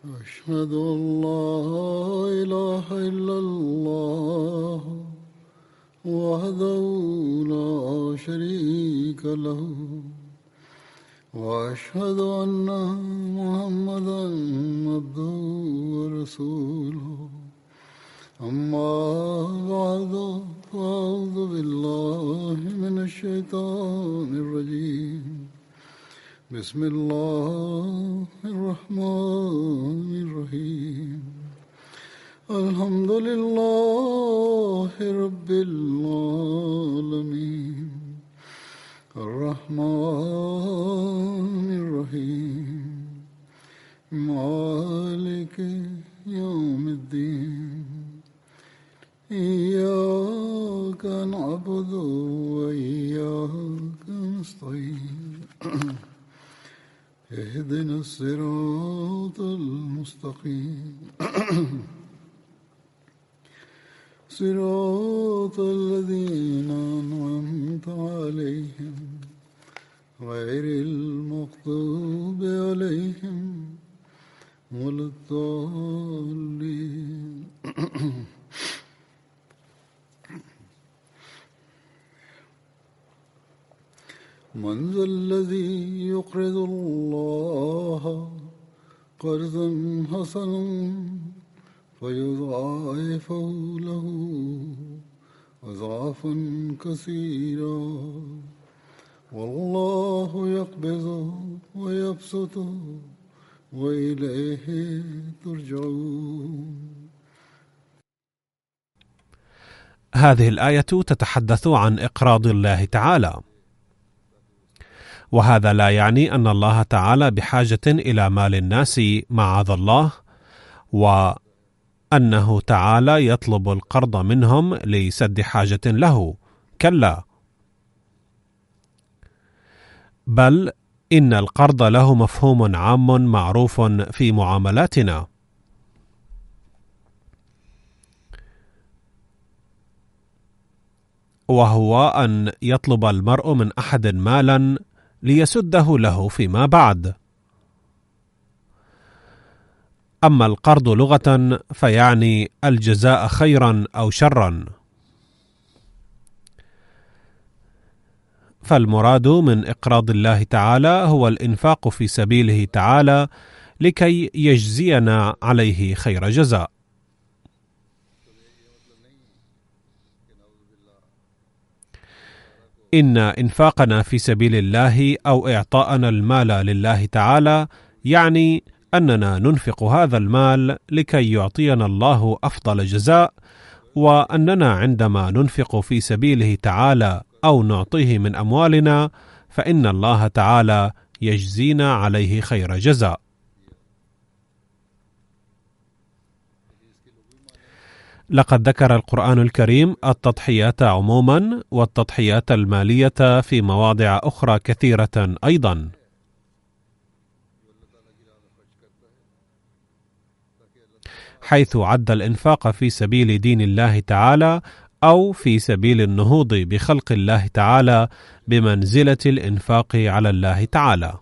أشهد أن لا إله إلا الله وحده لا شريك له وأشهد أن محمدا عبده ورسوله أما بعد فأعوذ بالله من الشيطان الرجيم بسم الله الرحمن الرحيم الحمد لله رب العالمين الرحمن الرحيم مالك يوم الدين إياك نعبد وإياك نستعين اهدنا الصراط المستقيم صراط الذين أنعمت عليهم غير المغضوب عليهم ولا الضالين من ذا الذي يقرض الله قرضا حسنا فيضاعفه له أضعافا كثيرا والله يقبض ويبسط وإليه ترجعون. هذه الآية تتحدث عن إقراض الله تعالى، وهذا لا يعني أن الله تعالى بحاجة إلى مال الناس معاذ الله، وأنه تعالى يطلب القرض منهم لسد حاجة له، كلا، بل إن القرض له مفهوم عام معروف في معاملاتنا، وهو أن يطلب المرء من أحد مالا ليسده له فيما بعد. أما القرض لغة فيعني الجزاء خيرا أو شرا، فالمراد من إقراض الله تعالى هو الإنفاق في سبيله تعالى لكي يجزينا عليه خير جزاء. إن إنفاقنا في سبيل الله أو إعطاءنا المال لله تعالى يعني أننا ننفق هذا المال لكي يعطينا الله أفضل جزاء، وأننا عندما ننفق في سبيله تعالى أو نعطيه من أموالنا فإن الله تعالى يجزينا عليه خير جزاء. لقد ذكر القرآن الكريم التضحيات عموما والتضحيات المالية في مواضع أخرى كثيرة أيضا، حيث عد الإنفاق في سبيل دين الله تعالى أو في سبيل النهوض بخلق الله تعالى بمنزلة الإنفاق على الله تعالى.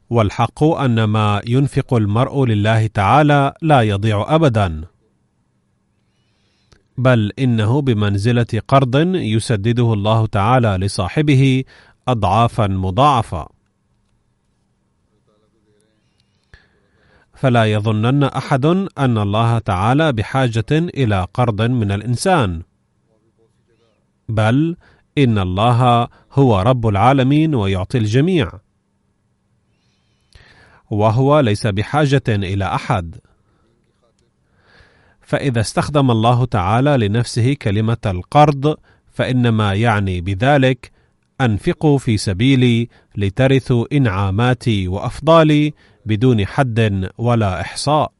والحق أن ما ينفق المرء لله تعالى لا يضيع أبدا، بل إنه بمنزلة قرض يسدده الله تعالى لصاحبه أضعافا مضاعفة. فلا يظنن أحد أن الله تعالى بحاجة إلى قرض من الإنسان، بل إن الله هو رب العالمين ويعطي الجميع، وهو ليس بحاجة إلى أحد. فإذا استخدم الله تعالى لنفسه كلمة القرض فإنما يعني بذلك أنفقوا في سبيلي لترثوا إنعاماتي وأفضالي بدون حد ولا إحصاء.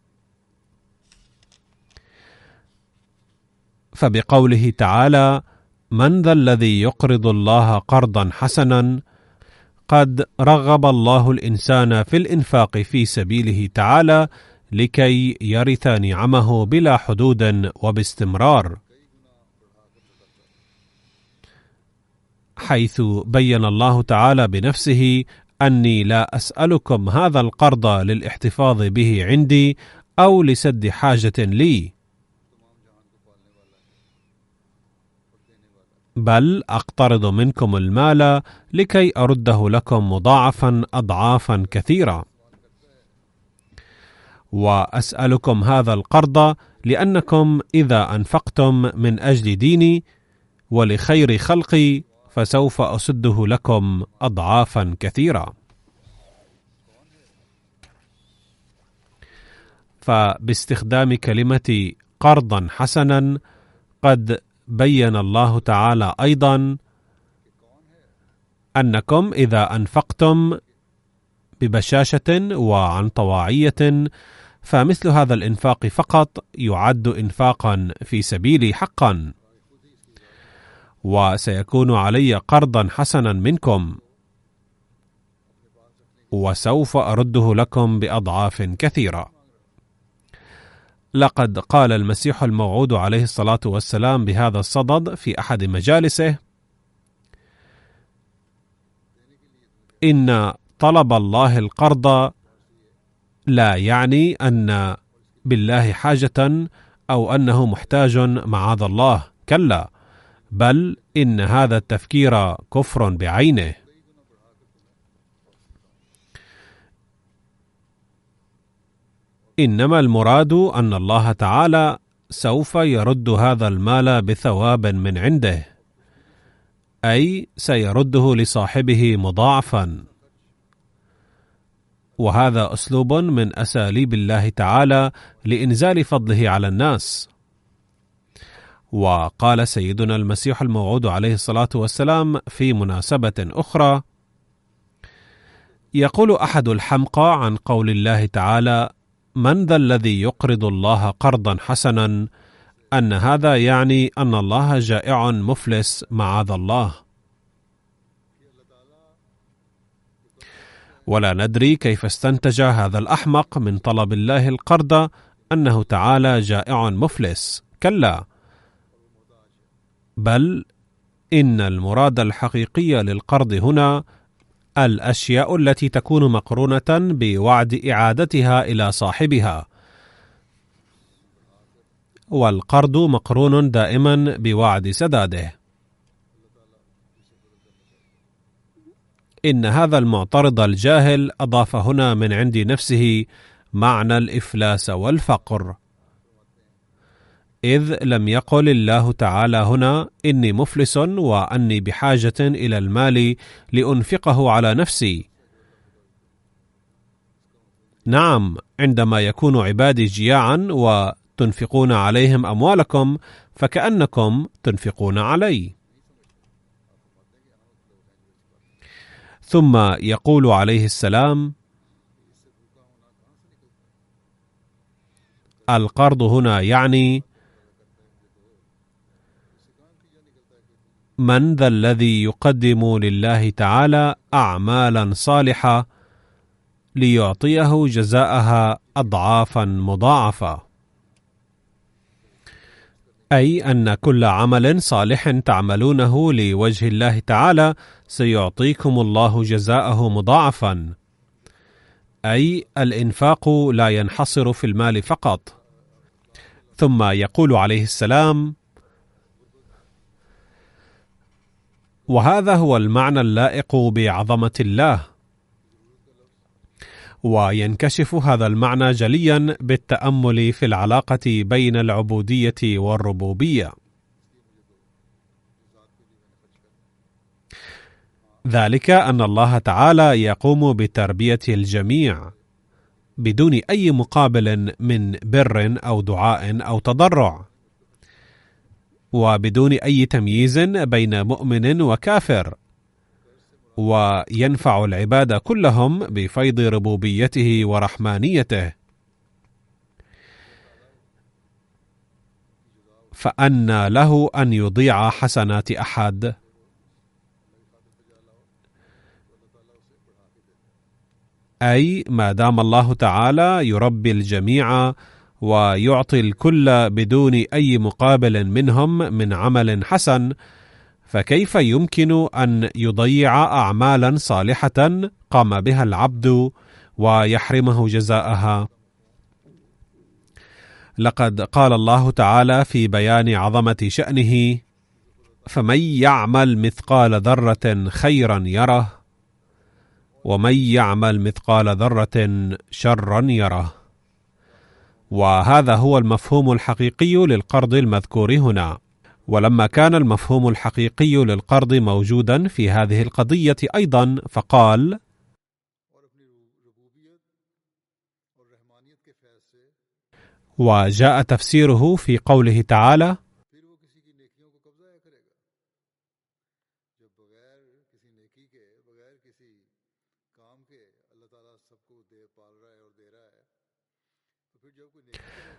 فبقوله تعالى من ذا الذي يقرض الله قرضا حسنا قد رغب الله الإنسان في الإنفاق في سبيله تعالى لكي يرث نعمه بلا حدود وباستمرار. حيث بين الله تعالى بنفسه أني لا أسألكم هذا القرض للاحتفاظ به عندي أو لسد حاجة لي، بل أقترض منكم المال لكي أرده لكم مضاعفا أضعافا كثيرة، وأسألكم هذا القرض لأنكم إذا أنفقتم من أجل ديني ولخير خلقي فسوف أسده لكم أضعافا كثيرة. فباستخدام كلمة قرضا حسنا قد بين الله تعالى أيضا أنكم إذا أنفقتم ببشاشة وعن طواعية فمثل هذا الإنفاق فقط يعد إنفاقا في سبيلي حقا، وسيكون علي قرضا حسنا منكم وسوف أرده لكم بأضعاف كثيرة. لقد قال المسيح الموعود عليه الصلاة والسلام بهذا الصدد في أحد مجالسه: إن طلب الله القرض لا يعني أن بالله حاجة أو أنه محتاج معاذ الله، كلا، بل إن هذا التفكير كفر بعينه. إنما المراد أن الله تعالى سوف يرد هذا المال بثواب من عنده، أي سيرده لصاحبه مضاعفا، وهذا أسلوب من أساليب الله تعالى لإنزال فضله على الناس. وقال سيدنا المسيح الموعود عليه الصلاة والسلام في مناسبة أخرى: يقول أحد الحمقى عن قول الله تعالى: من ذا الذي يقرض الله قرضا حسنا، أن هذا يعني أن الله جائع مفلس معاذ الله. ولا ندري كيف استنتج هذا الأحمق من طلب الله القرض أنه تعالى جائع مفلس، كلا، بل إن المراد الحقيقي للقرض هنا الأشياء التي تكون مقرونة بوعد إعادتها إلى صاحبها، والقرض مقرون دائما بوعد سداده. إن هذا المعترض الجاهل أضاف هنا من عند نفسه معنى الإفلاس والفقر، إذ لم يقل الله تعالى هنا إني مفلس وأني بحاجة إلى المال لأنفقه على نفسي. نعم، عندما يكون عبادي جياعا وتنفقون عليهم أموالكم فكأنكم تنفقون علي. ثم يقول عليه السلام: القرض هنا يعني من ذا الذي يقدم لله تعالى أعمالا صالحة ليعطيه جزاءها أضعافا مضاعفة، أي أن كل عمل صالح تعملونه لوجه الله تعالى سيعطيكم الله جزاءه مضاعفا، أي الإنفاق لا ينحصر في المال فقط. ثم يقول عليه السلام: وهذا هو المعنى اللائق بعظمة الله. وينكشف هذا المعنى جليا بالتأمل في العلاقة بين العبودية والربوبية. ذلك أن الله تعالى يقوم بتربية الجميع بدون أي مقابل من بر أو دعاء أو تضرع، وبدون أي تمييز بين مؤمن وكافر، وينفع العباد كلهم بفيض ربوبيته ورحمانيته. فأنى له أن يضيع حسنات أحد؟ أي ما دام الله تعالى يربي الجميع ويعطي الكل بدون أي مقابل منهم من عمل حسن، فكيف يمكن أن يضيع أعمالا صالحة قام بها العبد ويحرمه جزاءها؟ لقد قال الله تعالى في بيان عظمة شأنه: فمن يعمل مثقال ذرة خيرا يره ومن يعمل مثقال ذرة شرا يره. وهذا هو المفهوم الحقيقي للقرض المذكور هنا. ولما كان المفهوم الحقيقي للقرض موجودا في هذه القضية أيضا، فقال: وجاء تفسيره في قوله تعالى: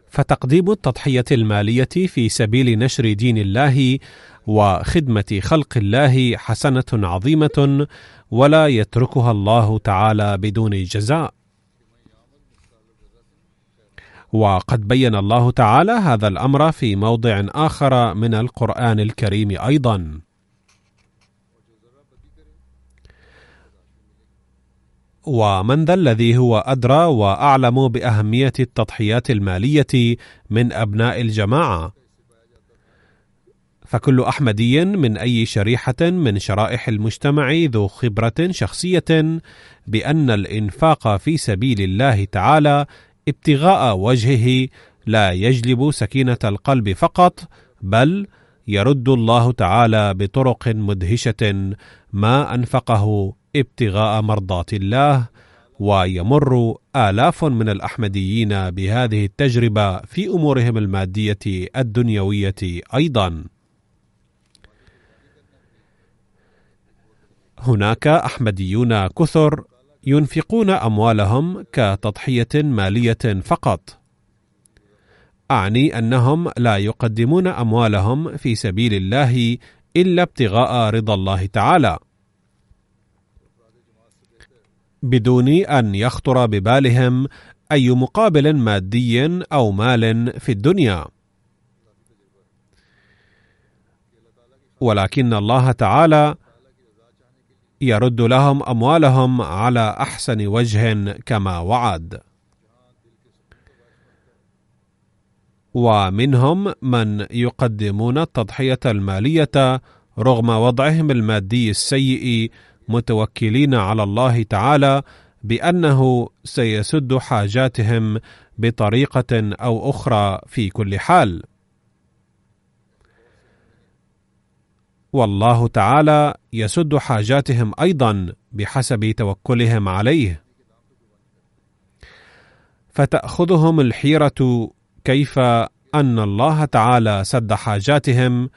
فتقديم التضحية المالية في سبيل نشر دين الله وخدمة خلق الله حسنة عظيمة ولا يتركها الله تعالى بدون جزاء. وقد بين الله تعالى هذا الأمر في موضع آخر من القرآن الكريم أيضا. ومن ذا الذي هو أدرى وأعلم بأهمية التضحيات المالية من أبناء الجماعة؟ فكل أحمدي من أي شريحة من شرائح المجتمع ذو خبرة شخصية بأن الإنفاق في سبيل الله تعالى ابتغاء وجهه لا يجلب سكينة القلب فقط، بل يرد الله تعالى بطرق مدهشة ما أنفقه ابتغاء مرضات الله. ويمر آلاف من الأحمديين بهذه التجربة في أمورهم المادية الدنيوية أيضا. هناك أحمديون كثر ينفقون أموالهم كتضحية مالية فقط، أعني أنهم لا يقدمون أموالهم في سبيل الله إلا ابتغاء رضا الله تعالى، بدون أن يخطر ببالهم أي مقابل مادي أو مال في الدنيا. ولكن الله تعالى يرد لهم أموالهم على أحسن وجه كما وعد. ومنهم من يقدمون التضحية المالية رغم وضعهم المادي السيء، متوكلين على الله تعالى بأنه سيسد حاجاتهم بطريقة أو أخرى في كل حال. والله تعالى يسد حاجاتهم أيضا بحسب توكلهم عليه. فتأخذهم الحيرة كيف أن الله تعالى سد حاجاتهم،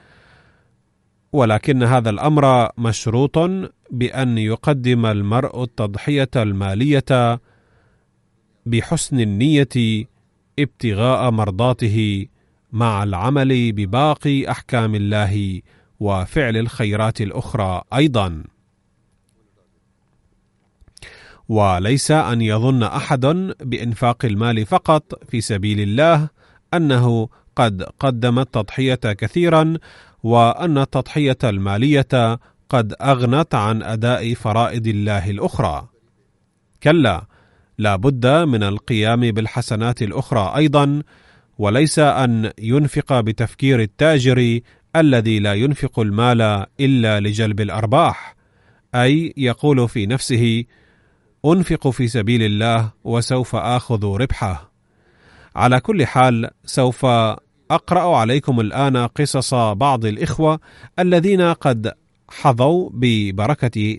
ولكن هذا الأمر مشروط بأن يقدم المرء التضحية المالية بحسن النية ابتغاء مرضاته مع العمل بباقي أحكام الله وفعل الخيرات الأخرى أيضا. وليس أن يظن أحد بإنفاق المال فقط في سبيل الله أنه قد قدم التضحية كثيرا، وأن التضحية المالية قد أغنت عن أداء فرائض الله الأخرى. كلا، لا بد من القيام بالحسنات الأخرى أيضا، وليس أن ينفق بتفكير التاجر الذي لا ينفق المال إلا لجلب الأرباح، أي يقول في نفسه: أنفق في سبيل الله وسوف آخذ ربحه. على كل حال، سوف أقرأ عليكم الآن قصص بعض الإخوة الذين قد حظوا ببركة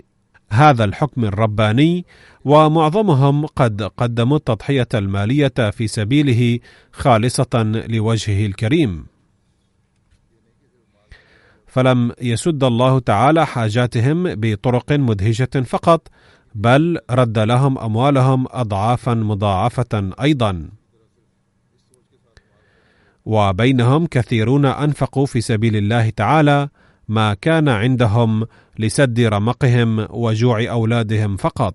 هذا الحكم الرباني، ومعظمهم قد قدموا التضحية المالية في سبيله خالصة لوجهه الكريم، فلم يسد الله تعالى حاجاتهم بطرق مدهشة فقط، بل رد لهم أموالهم أضعافا مضاعفة أيضا. وبينهم كثيرون أنفقوا في سبيل الله تعالى ما كان عندهم لسد رمقهم وجوع أولادهم فقط،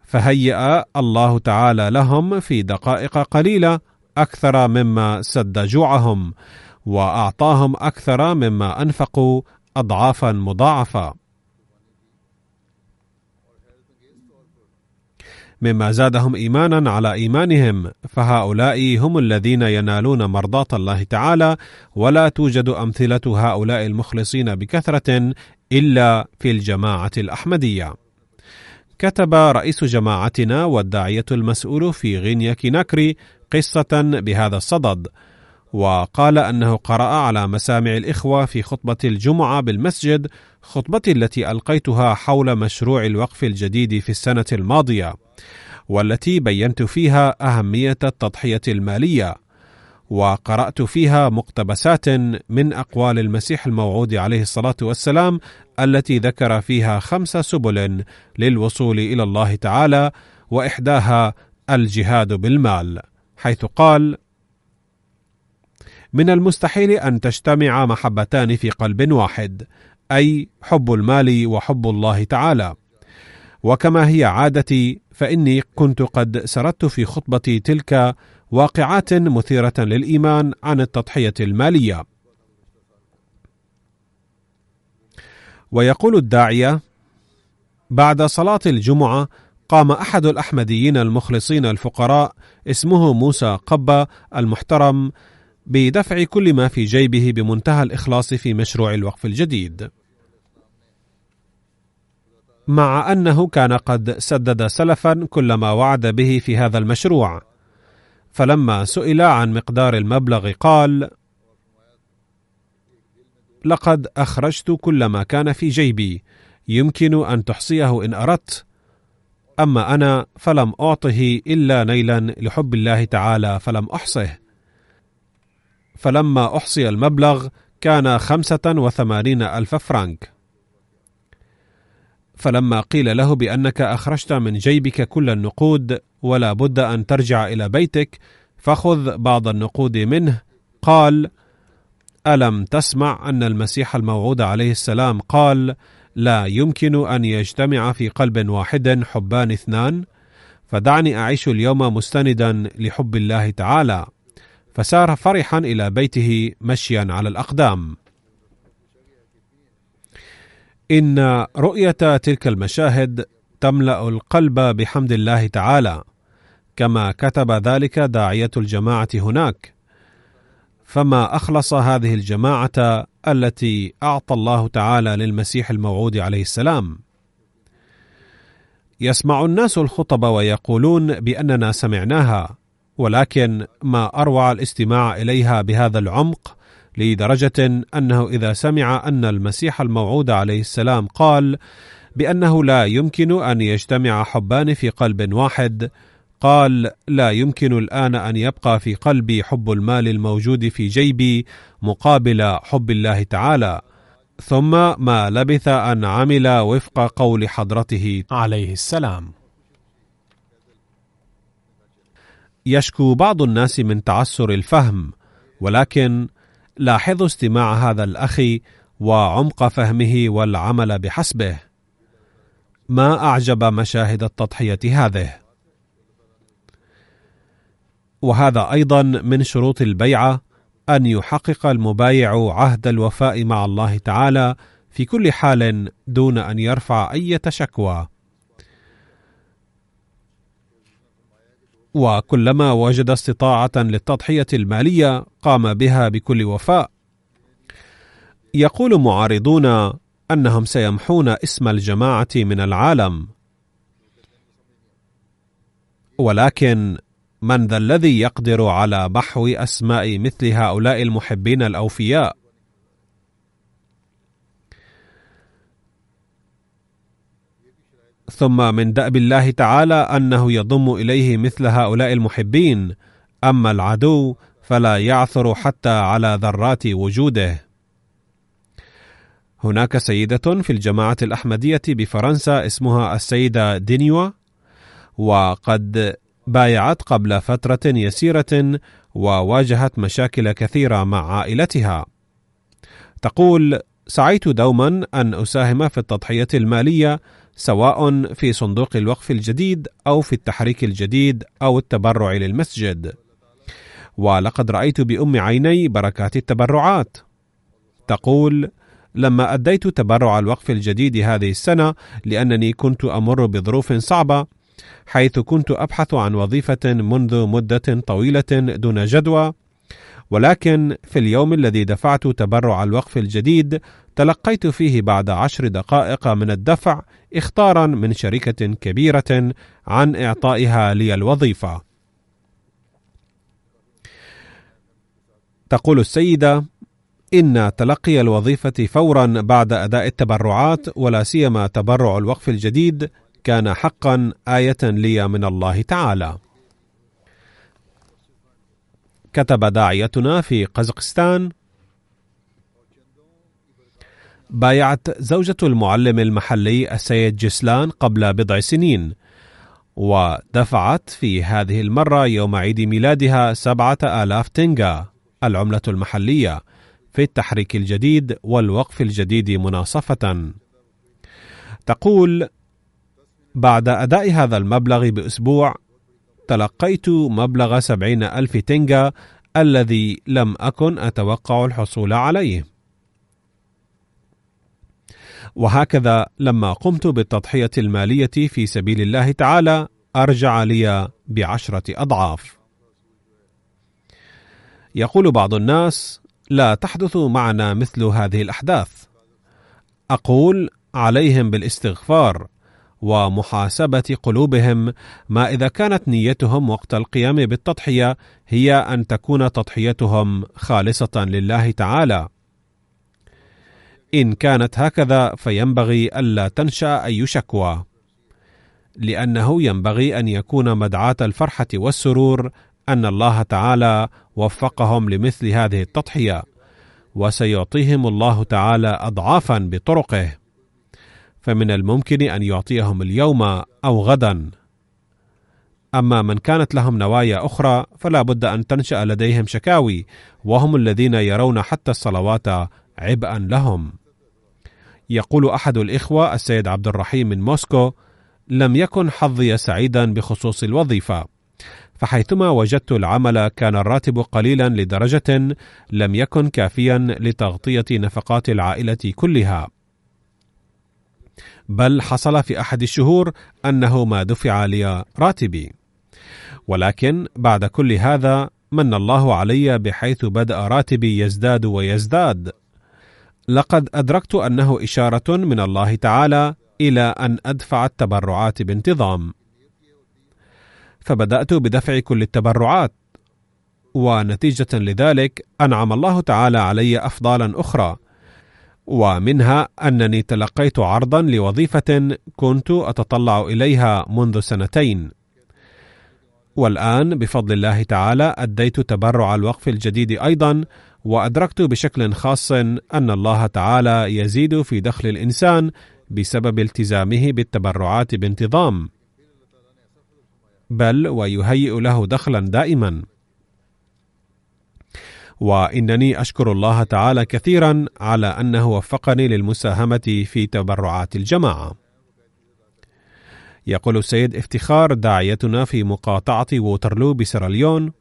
فهيأ الله تعالى لهم في دقائق قليلة أكثر مما سد جوعهم. وأعطاهم أكثر مما أنفقوا أضعافا مضاعفة، مما زادهم إيمانا على إيمانهم. فهؤلاء هم الذين ينالون مرضاة الله تعالى، ولا توجد أمثلة هؤلاء المخلصين بكثرة إلا في الجماعة الأحمدية. كتب رئيس جماعتنا والداعية المسؤول في غينيا كيناكري قصة بهذا الصدد، وقال أنه قرأ على مسامع الإخوة في خطبة الجمعة بالمسجد خطبتي التي ألقيتها حول مشروع الوقف الجديد في السنة الماضية، والتي بينت فيها أهمية التضحية المالية، وقرأت فيها مقتبسات من أقوال المسيح الموعود عليه الصلاة والسلام التي ذكر فيها 5 سبل للوصول إلى الله تعالى، وإحداها الجهاد بالمال، حيث قال: من المستحيل أن تجتمع محبتان في قلب واحد، أي حب المال وحب الله تعالى. وكما هي عادتي، فإني كنت قد سردت في خطبتي تلك واقعات مثيرة للإيمان عن التضحية المالية. ويقول الداعية: بعد صلاة الجمعة قام أحد الأحمديين المخلصين الفقراء اسمه موسى قبة المحترم بدفع كل ما في جيبه بمنتهى الإخلاص في مشروع الوقف الجديد، مع أنه كان قد سدد سلفا كل ما وعد به في هذا المشروع. فلما سئل عن مقدار المبلغ قال: لقد أخرجت كل ما كان في جيبي، يمكن أن تحصيه إن أردت، أما أنا فلم أعطه إلا نيلا لحب الله تعالى فلم أحصه. فلما أحصي المبلغ كان 85,000 فرنك. فلما قيل له بأنك أخرجت من جيبك كل النقود ولا بد أن ترجع إلى بيتك فخذ بعض النقود منه، قال: ألم تسمع أن المسيح الموعود عليه السلام قال: لا يمكن أن يجتمع في قلب واحد حبان 2، فدعني أعيش اليوم مستندا لحب الله تعالى. فسار فرحا إلى بيته مشيا على الأقدام. إن رؤية تلك المشاهد تملأ القلب بحمد الله تعالى، كما كتب ذلك داعية الجماعة هناك. فما أخلص هذه الجماعة التي أعطى الله تعالى للمسيح الموعود عليه السلام. يسمع الناس الخطب ويقولون بأننا سمعناها، ولكن ما أروع الاستماع إليها بهذا العمق، لدرجة أنه إذا سمع أن المسيح الموعود عليه السلام قال بأنه لا يمكن أن يجتمع حبان في قلب واحد، قال: لا يمكن الآن أن يبقى في قلبي حب المال الموجود في جيبي مقابل حب الله تعالى. ثم ما لبث أن عمل وفق قول حضرته عليه السلام. يشكو بعض الناس من تعسر الفهم، ولكن لاحظوا استماع هذا الأخ وعمق فهمه والعمل بحسبه. ما أعجب مشاهد التضحية هذه. وهذا أيضا من شروط البيعة، أن يحقق المبايع عهد الوفاء مع الله تعالى في كل حال دون أن يرفع أي شكوى، وكلما وجد استطاعة للتضحية المالية قام بها بكل وفاء. يقول معارضون أنهم سيمحون اسم الجماعة من العالم، ولكن من ذا الذي يقدر على محو أسماء مثل هؤلاء المحبين الأوفياء؟ ثم من دأب الله تعالى أنه يضم إليه مثل هؤلاء المحبين، أما العدو فلا يعثر حتى على ذرات وجوده. هناك سيدة في الجماعة الأحمدية بفرنسا اسمها السيدة دينيوا، وقد بايعت قبل فترة يسيرة وواجهت مشاكل كثيرة مع عائلتها. تقول: سعيت دوما أن أساهم في التضحية المالية، سواء في صندوق الوقف الجديد أو في التحريك الجديد أو التبرع للمسجد، ولقد رأيت بأم عيني بركات التبرعات. تقول: لما أديت تبرع الوقف الجديد هذه السنة لأنني كنت أمر بظروف صعبة، حيث كنت أبحث عن وظيفة منذ مدة طويلة دون جدوى، ولكن في اليوم الذي دفعت تبرع الوقف الجديد تلقيت فيه بعد 10 دقائق من الدفع إخطارا من شركة كبيرة عن إعطائها لي الوظيفة. تقول السيدة: إن تلقي الوظيفة فورا بعد أداء التبرعات، ولا سيما تبرع الوقف الجديد، كان حقا آية لي من الله تعالى. كتب داعيتنا في قزاقستان: بايعت زوجة المعلم المحلي السيد جسلان قبل بضع سنين، ودفعت في هذه المرة يوم عيد ميلادها 7000 تنغا العملة المحلية في التحريك الجديد والوقف الجديد مناصفة. تقول: بعد أداء هذا المبلغ بأسبوع تلقيت مبلغ 70,000 تنغا الذي لم أكن أتوقع الحصول عليه. وهكذا لما قمت بالتضحية المالية في سبيل الله تعالى أرجع لي ب10 أضعاف. يقول بعض الناس: لا تحدث معنا مثل هذه الأحداث. أقول: عليهم بالاستغفار ومحاسبة قلوبهم، ما إذا كانت نيتهم وقت القيام بالتضحية هي أن تكون تضحيتهم خالصة لله تعالى. إن كانت هكذا فينبغي ألا تنشأ أي شكوى، لأنه ينبغي أن يكون مدعاة الفرحة والسرور أن الله تعالى وفقهم لمثل هذه التضحية، وسيعطيهم الله تعالى أضعافا بطرقه، فمن الممكن أن يعطيهم اليوم أو غدا. أما من كانت لهم نوايا أخرى فلا بد أن تنشأ لديهم شكاوي، وهم الذين يرون حتى الصلوات عبئا لهم. يقول أحد الإخوة السيد عبد الرحيم من موسكو: لم يكن حظي سعيدا بخصوص الوظيفة، فحيثما وجدت العمل كان الراتب قليلا لدرجة لم يكن كافيا لتغطية نفقات العائلة كلها، بل حصل في أحد الشهور أنه ما دفع لي راتبي. ولكن بعد كل هذا من الله علي بحيث بدأ راتبي يزداد ويزداد. لقد أدركت أنه إشارة من الله تعالى إلى أن أدفع التبرعات بانتظام، فبدأت بدفع كل التبرعات، ونتيجة لذلك أنعم الله تعالى علي أفضالا أخرى، ومنها أنني تلقيت عرضا لوظيفة كنت أتطلع إليها منذ 2 سنين، والآن بفضل الله تعالى أديت تبرع الوقف الجديد أيضا، وأدركت بشكل خاص أن الله تعالى يزيد في دخل الإنسان بسبب التزامه بالتبرعات بانتظام، بل ويهيئ له دخلا دائما. وإنني أشكر الله تعالى كثيرا على أنه وفقني للمساهمة في تبرعات الجماعة. يقول السيد افتخار داعيتنا في مقاطعة ووترلو بسيراليون: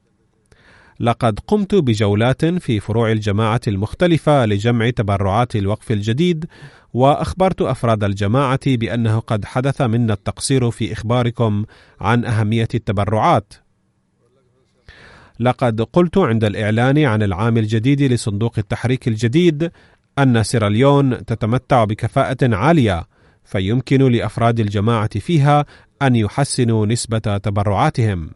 لقد قمت بجولات في فروع الجماعة المختلفة لجمع تبرعات الوقف الجديد، وأخبرت أفراد الجماعة بأنه قد حدث منا التقصير في إخباركم عن أهمية التبرعات. لقد قلت عند الإعلان عن العام الجديد لصندوق التحريك الجديد أن سيراليون تتمتع بكفاءة عالية، فيمكن لأفراد الجماعة فيها أن يحسنوا نسبة تبرعاتهم.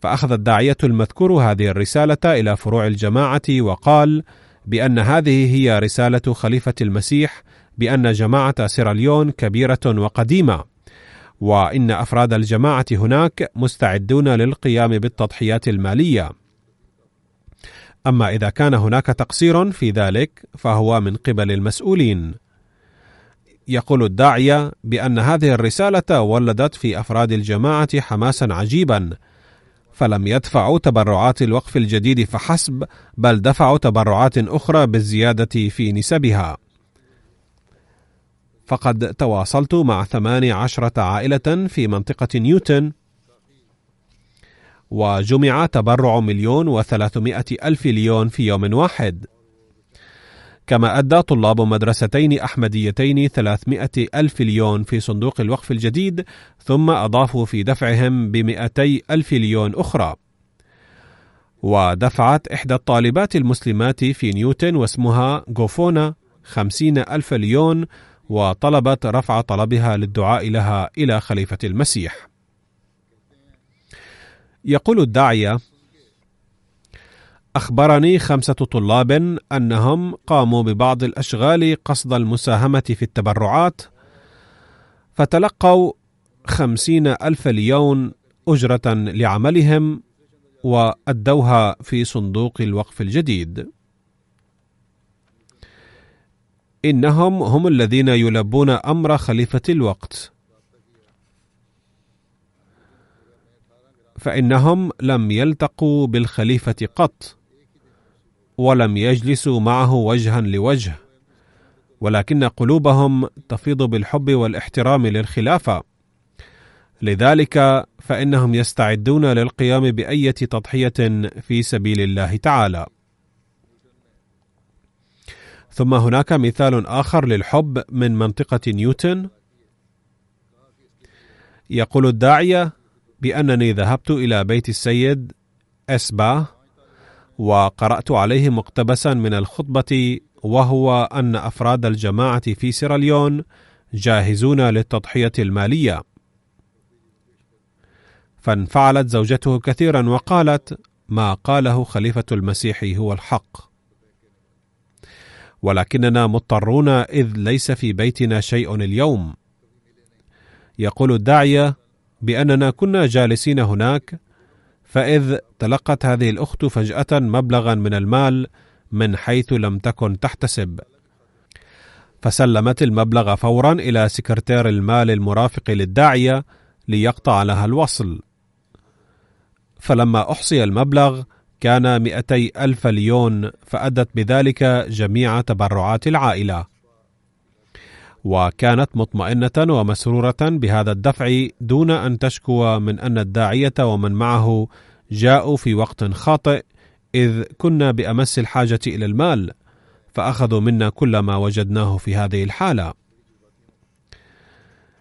فأخذ الداعية المذكور هذه الرسالة إلى فروع الجماعة وقال بأن هذه هي رسالة خليفة المسيح، بأن جماعة سيراليون كبيرة وقديمة، وإن أفراد الجماعة هناك مستعدون للقيام بالتضحيات المالية. أما إذا كان هناك تقصير في ذلك فهو من قبل المسؤولين. يقول الداعية بأن هذه الرسالة ولدت في أفراد الجماعة حماسا عجيبا، فلم يدفعوا تبرعات الوقف الجديد فحسب، بل دفعوا تبرعات أخرى بالزيادة في نسبها. فقد تواصلت مع 18 عائلة في منطقة نيوتن، وجمع تبرع 1,300,000 ليون في يوم واحد. كما أدى طلاب مدرستين أحمديتين 300,000 ليون في صندوق الوقف الجديد، ثم أضافوا في دفعهم ب200,000 ليون أخرى. ودفعت إحدى الطالبات المسلمات في نيوتن واسمها غوفونا 50,000 ليون، وطلبت رفع طلبها للدعاء لها إلى خليفة المسيح. يقول الداعية: أخبرني 5 طلاب أنهم قاموا ببعض الأشغال قصد المساهمة في التبرعات، فتلقوا 50,000 ليون أجرة لعملهم وأدوها في صندوق الوقف الجديد. إنهم هم الذين يلبون أمر خليفة الوقت، فإنهم لم يلتقوا بالخليفة قط ولم يجلسوا معه وجها لوجه، ولكن قلوبهم تفيض بالحب والاحترام للخلافة، لذلك فإنهم يستعدون للقيام بأي تضحية في سبيل الله تعالى. ثم هناك مثال آخر للحب من منطقة نيوتن. يقول الداعية بأنني ذهبت إلى بيت السيد أسبا وقرأت عليه مقتبسا من الخطبة، وهو أن أفراد الجماعة في سيراليون جاهزون للتضحية المالية. فانفعلت زوجته كثيرا وقالت: ما قاله خليفة المسيح هو الحق، ولكننا مضطرون إذ ليس في بيتنا شيء اليوم. يقول الداعية بأننا كنا جالسين هناك، فإذ تلقت هذه الأخت فجأة مبلغا من المال من حيث لم تكن تحتسب، فسلمت المبلغ فورا إلى سكرتير المال المرافق للداعية ليقطع لها الوصل. فلما أحصي المبلغ كان 200,000 ليون، فأدت بذلك جميع تبرعات العائلة، وكانت مطمئنة ومسرورة بهذا الدفع دون أن تشكو من أن الداعية ومن معه جاءوا في وقت خاطئ، إذ كنا بأمس الحاجة إلى المال، فأخذوا منا كل ما وجدناه في هذه الحالة.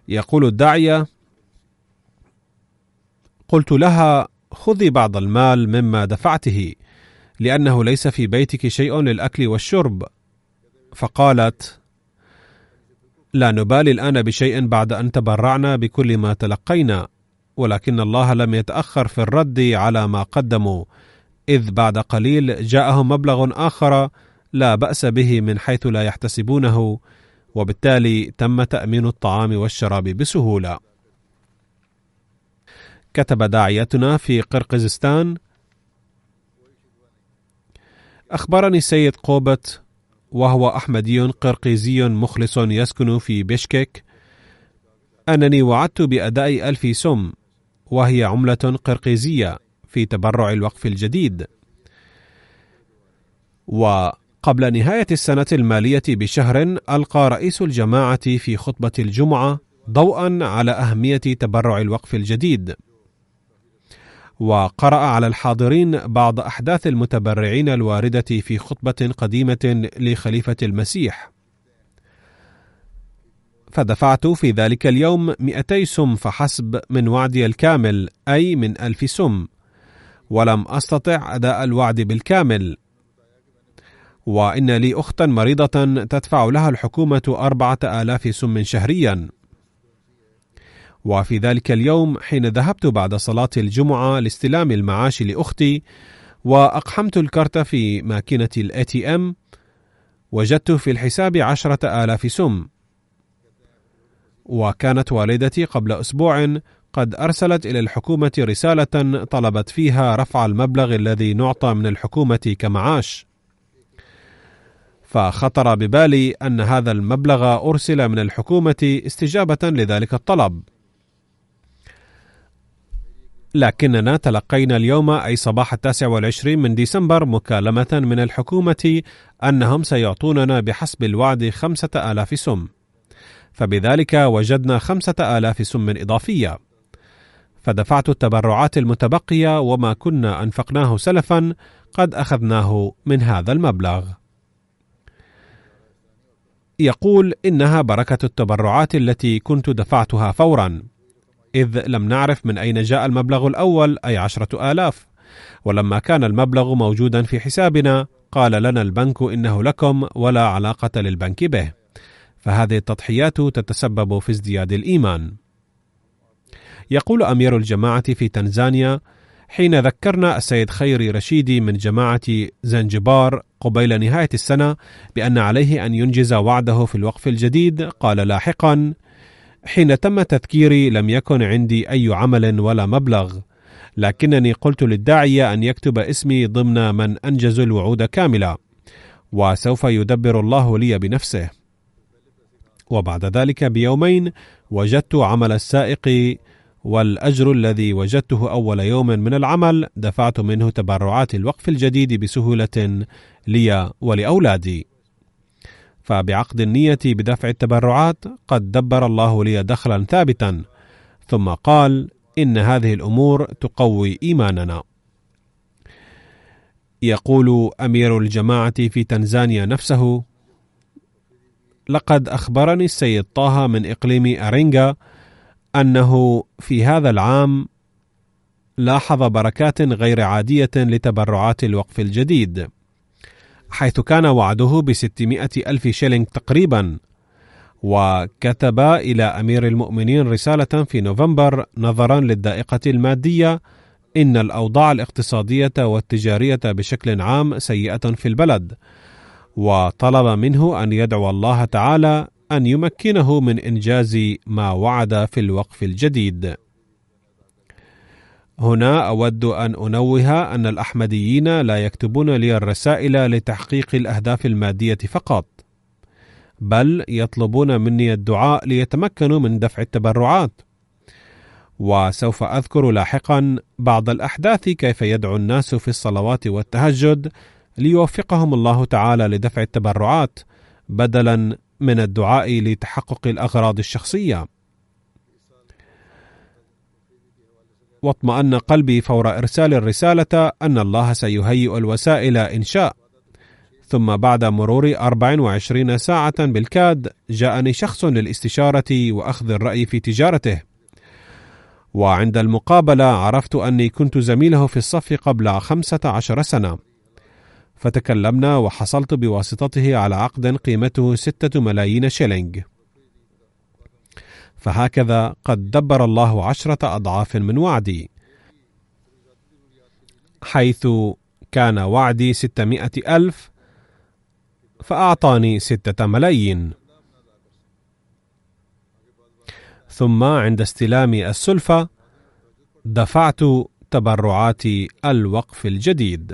يقول الداعية: قلت لها: خذي بعض المال مما دفعته، لأنه ليس في بيتك شيء للأكل والشرب. فقالت: لا نبالي الآن بشيء بعد أن تبرعنا بكل ما تلقينا، ولكن الله لم يتأخر في الرد على ما قدموا، إذ بعد قليل جاءهم مبلغ آخر لا بأس به من حيث لا يحتسبونه، وبالتالي تم تأمين الطعام والشراب بسهولة. كتب داعيتنا في قرقيزستان: أخبرني السيد قوبت، وهو أحمدي قرقيزي مخلص يسكن في بشكك، أنني وعدت بأداء 1000 سم، وهي عملة قرقيزية، في تبرع الوقف الجديد. وقبل نهاية السنة المالية بشهر ألقى رئيس الجماعة في خطبة الجمعة ضوءا على أهمية تبرع الوقف الجديد، وقرأ على الحاضرين بعض أحداث المتبرعين الواردة في خطبة قديمة لخليفة المسيح. فدفعت في ذلك اليوم 200 سم فحسب من وعدي الكامل، أي من 1000 سم، ولم أستطع أداء الوعد بالكامل، وإن لي أختا مريضة تدفع لها الحكومة 4000 سم شهريا. وفي ذلك اليوم حين ذهبت بعد صلاة الجمعة لاستلام المعاش لأختي، وأقحمت الكرت في ماكينة الATM، وجدت في الحساب 10,000 سم. وكانت والدتي قبل أسبوع قد أرسلت إلى الحكومة رسالة طلبت فيها رفع المبلغ الذي نعطى من الحكومة كمعاش، فخطر ببالي أن هذا المبلغ أرسل من الحكومة استجابة لذلك الطلب. لكننا تلقينا اليوم أي صباح 29 من ديسمبر مكالمة من الحكومة أنهم سيعطوننا بحسب الوعد 5000 سم، فبذلك وجدنا 5000 سم إضافية. فدفعت التبرعات المتبقية، وما كنا أنفقناه سلفا قد أخذناه من هذا المبلغ. يقول: إنها بركة التبرعات التي كنت دفعتها فورا، إذ لم نعرف من أين جاء المبلغ الأول، أي 10,000. ولما كان المبلغ موجودا في حسابنا قال لنا البنك إنه لكم ولا علاقة للبنك به. فهذه التضحيات تتسبب في ازدياد الإيمان. يقول أمير الجماعة في تنزانيا: حين ذكرنا السيد خيري رشيدي من جماعة زنجبار قبيل نهاية السنة بأن عليه أن ينجز وعده في الوقف الجديد، قال لاحقا: حين تم تذكيري لم يكن عندي أي عمل ولا مبلغ، لكنني قلت للداعية أن يكتب اسمي ضمن من أنجزوا الوعود كاملة، وسوف يدبر الله لي بنفسه. وبعد ذلك بيومين وجدت عمل السائق، والأجر الذي وجدته أول يوم من العمل دفعت منه تبرعات الوقف الجديد بسهولة لي ولأولادي. فبعقد النية بدفع التبرعات قد دبر الله لي دخلا ثابتا. ثم قال: إن هذه الأمور تقوي إيماننا. يقول أمير الجماعة في تنزانيا نفسه: لقد أخبرني السيد طه من إقليم أرينغا أنه في هذا العام لاحظ بركات غير عادية لتبرعات الوقف الجديد، حيث كان وعده ب600,000 شيلينغ تقريبا، وكتب إلى أمير المؤمنين رسالة في نوفمبر نظرا للضائقة المادية: إن الأوضاع الاقتصادية والتجارية بشكل عام سيئة في البلد، وطلب منه أن يدعو الله تعالى أن يمكنه من إنجاز ما وعد في الوقف الجديد. هنا أود أن أنوه أن الأحمديين لا يكتبون لي الرسائل لتحقيق الأهداف المادية فقط، بل يطلبون مني الدعاء ليتمكنوا من دفع التبرعات. وسوف أذكر لاحقا بعض الأحداث كيف يدعو الناس في الصلوات والتهجد ليوفقهم الله تعالى لدفع التبرعات بدلا من الدعاء لتحقق الأغراض الشخصية. واطمأن قلبي فور إرسال الرسالة أن الله سيهيئ الوسائل إن شاء. ثم بعد مرور 24 ساعة بالكاد جاءني شخص للاستشارة وأخذ الرأي في تجارته، وعند المقابلة عرفت أني كنت زميله في الصف قبل 15 سنة، فتكلمنا وحصلت بواسطته على عقد قيمته 6 ملايين شيلينغ. فهكذا قد دبر الله 10 أضعاف من وعدي، حيث كان وعدي 600,000 فأعطاني 6 ملايين. ثم عند استلام السلفة دفعت تبرعات الوقف الجديد.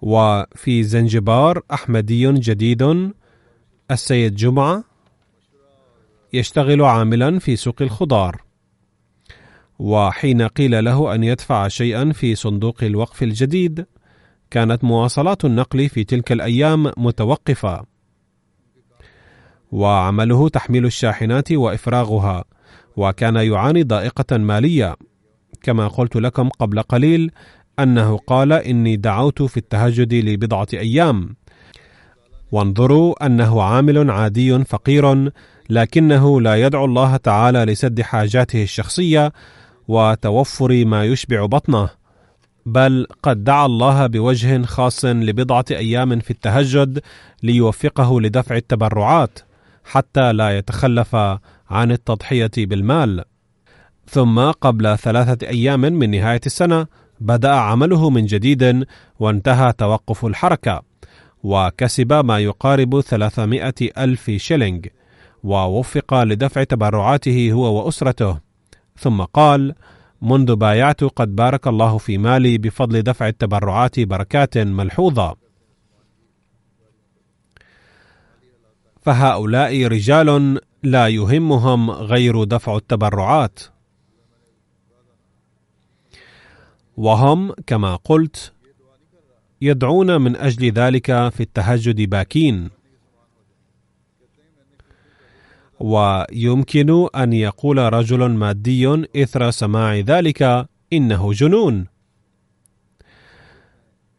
وفي زنجبار أحمدي جديد السيد جمعة يشتغل عاملا في سوق الخضار، وحين قيل له أن يدفع شيئا في صندوق الوقف الجديد كانت مواصلات النقل في تلك الأيام متوقفة، وعمله تحميل الشاحنات وإفراغها، وكان يعاني ضائقة مالية. كما قلت لكم قبل قليل أنه قال: إني دعوت في التهجد لبضعة أيام. وانظروا أنه عامل عادي فقير، لكنه لا يدعو الله تعالى لسد حاجاته الشخصية وتوفر ما يشبع بطنه، بل قد دعا الله بوجه خاص لبضعة أيام في التهجد ليوفقه لدفع التبرعات حتى لا يتخلف عن التضحية بالمال. ثم قبل 3 أيام من نهاية السنة بدأ عمله من جديد وانتهى توقف الحركة، وكسب ما يقارب 300,000 شيلينغ، ووفق لدفع تبرعاته هو وأسرته. ثم قال: منذ بايعت قد بارك الله في مالي بفضل دفع التبرعات بركات ملحوظة. فهؤلاء رجال لا يهمهم غير دفع التبرعات. وهم كما قلت يدعون من أجل ذلك في التهجد باكين. ويمكن أن يقول رجل مادي إثر سماع ذلك إنه جنون،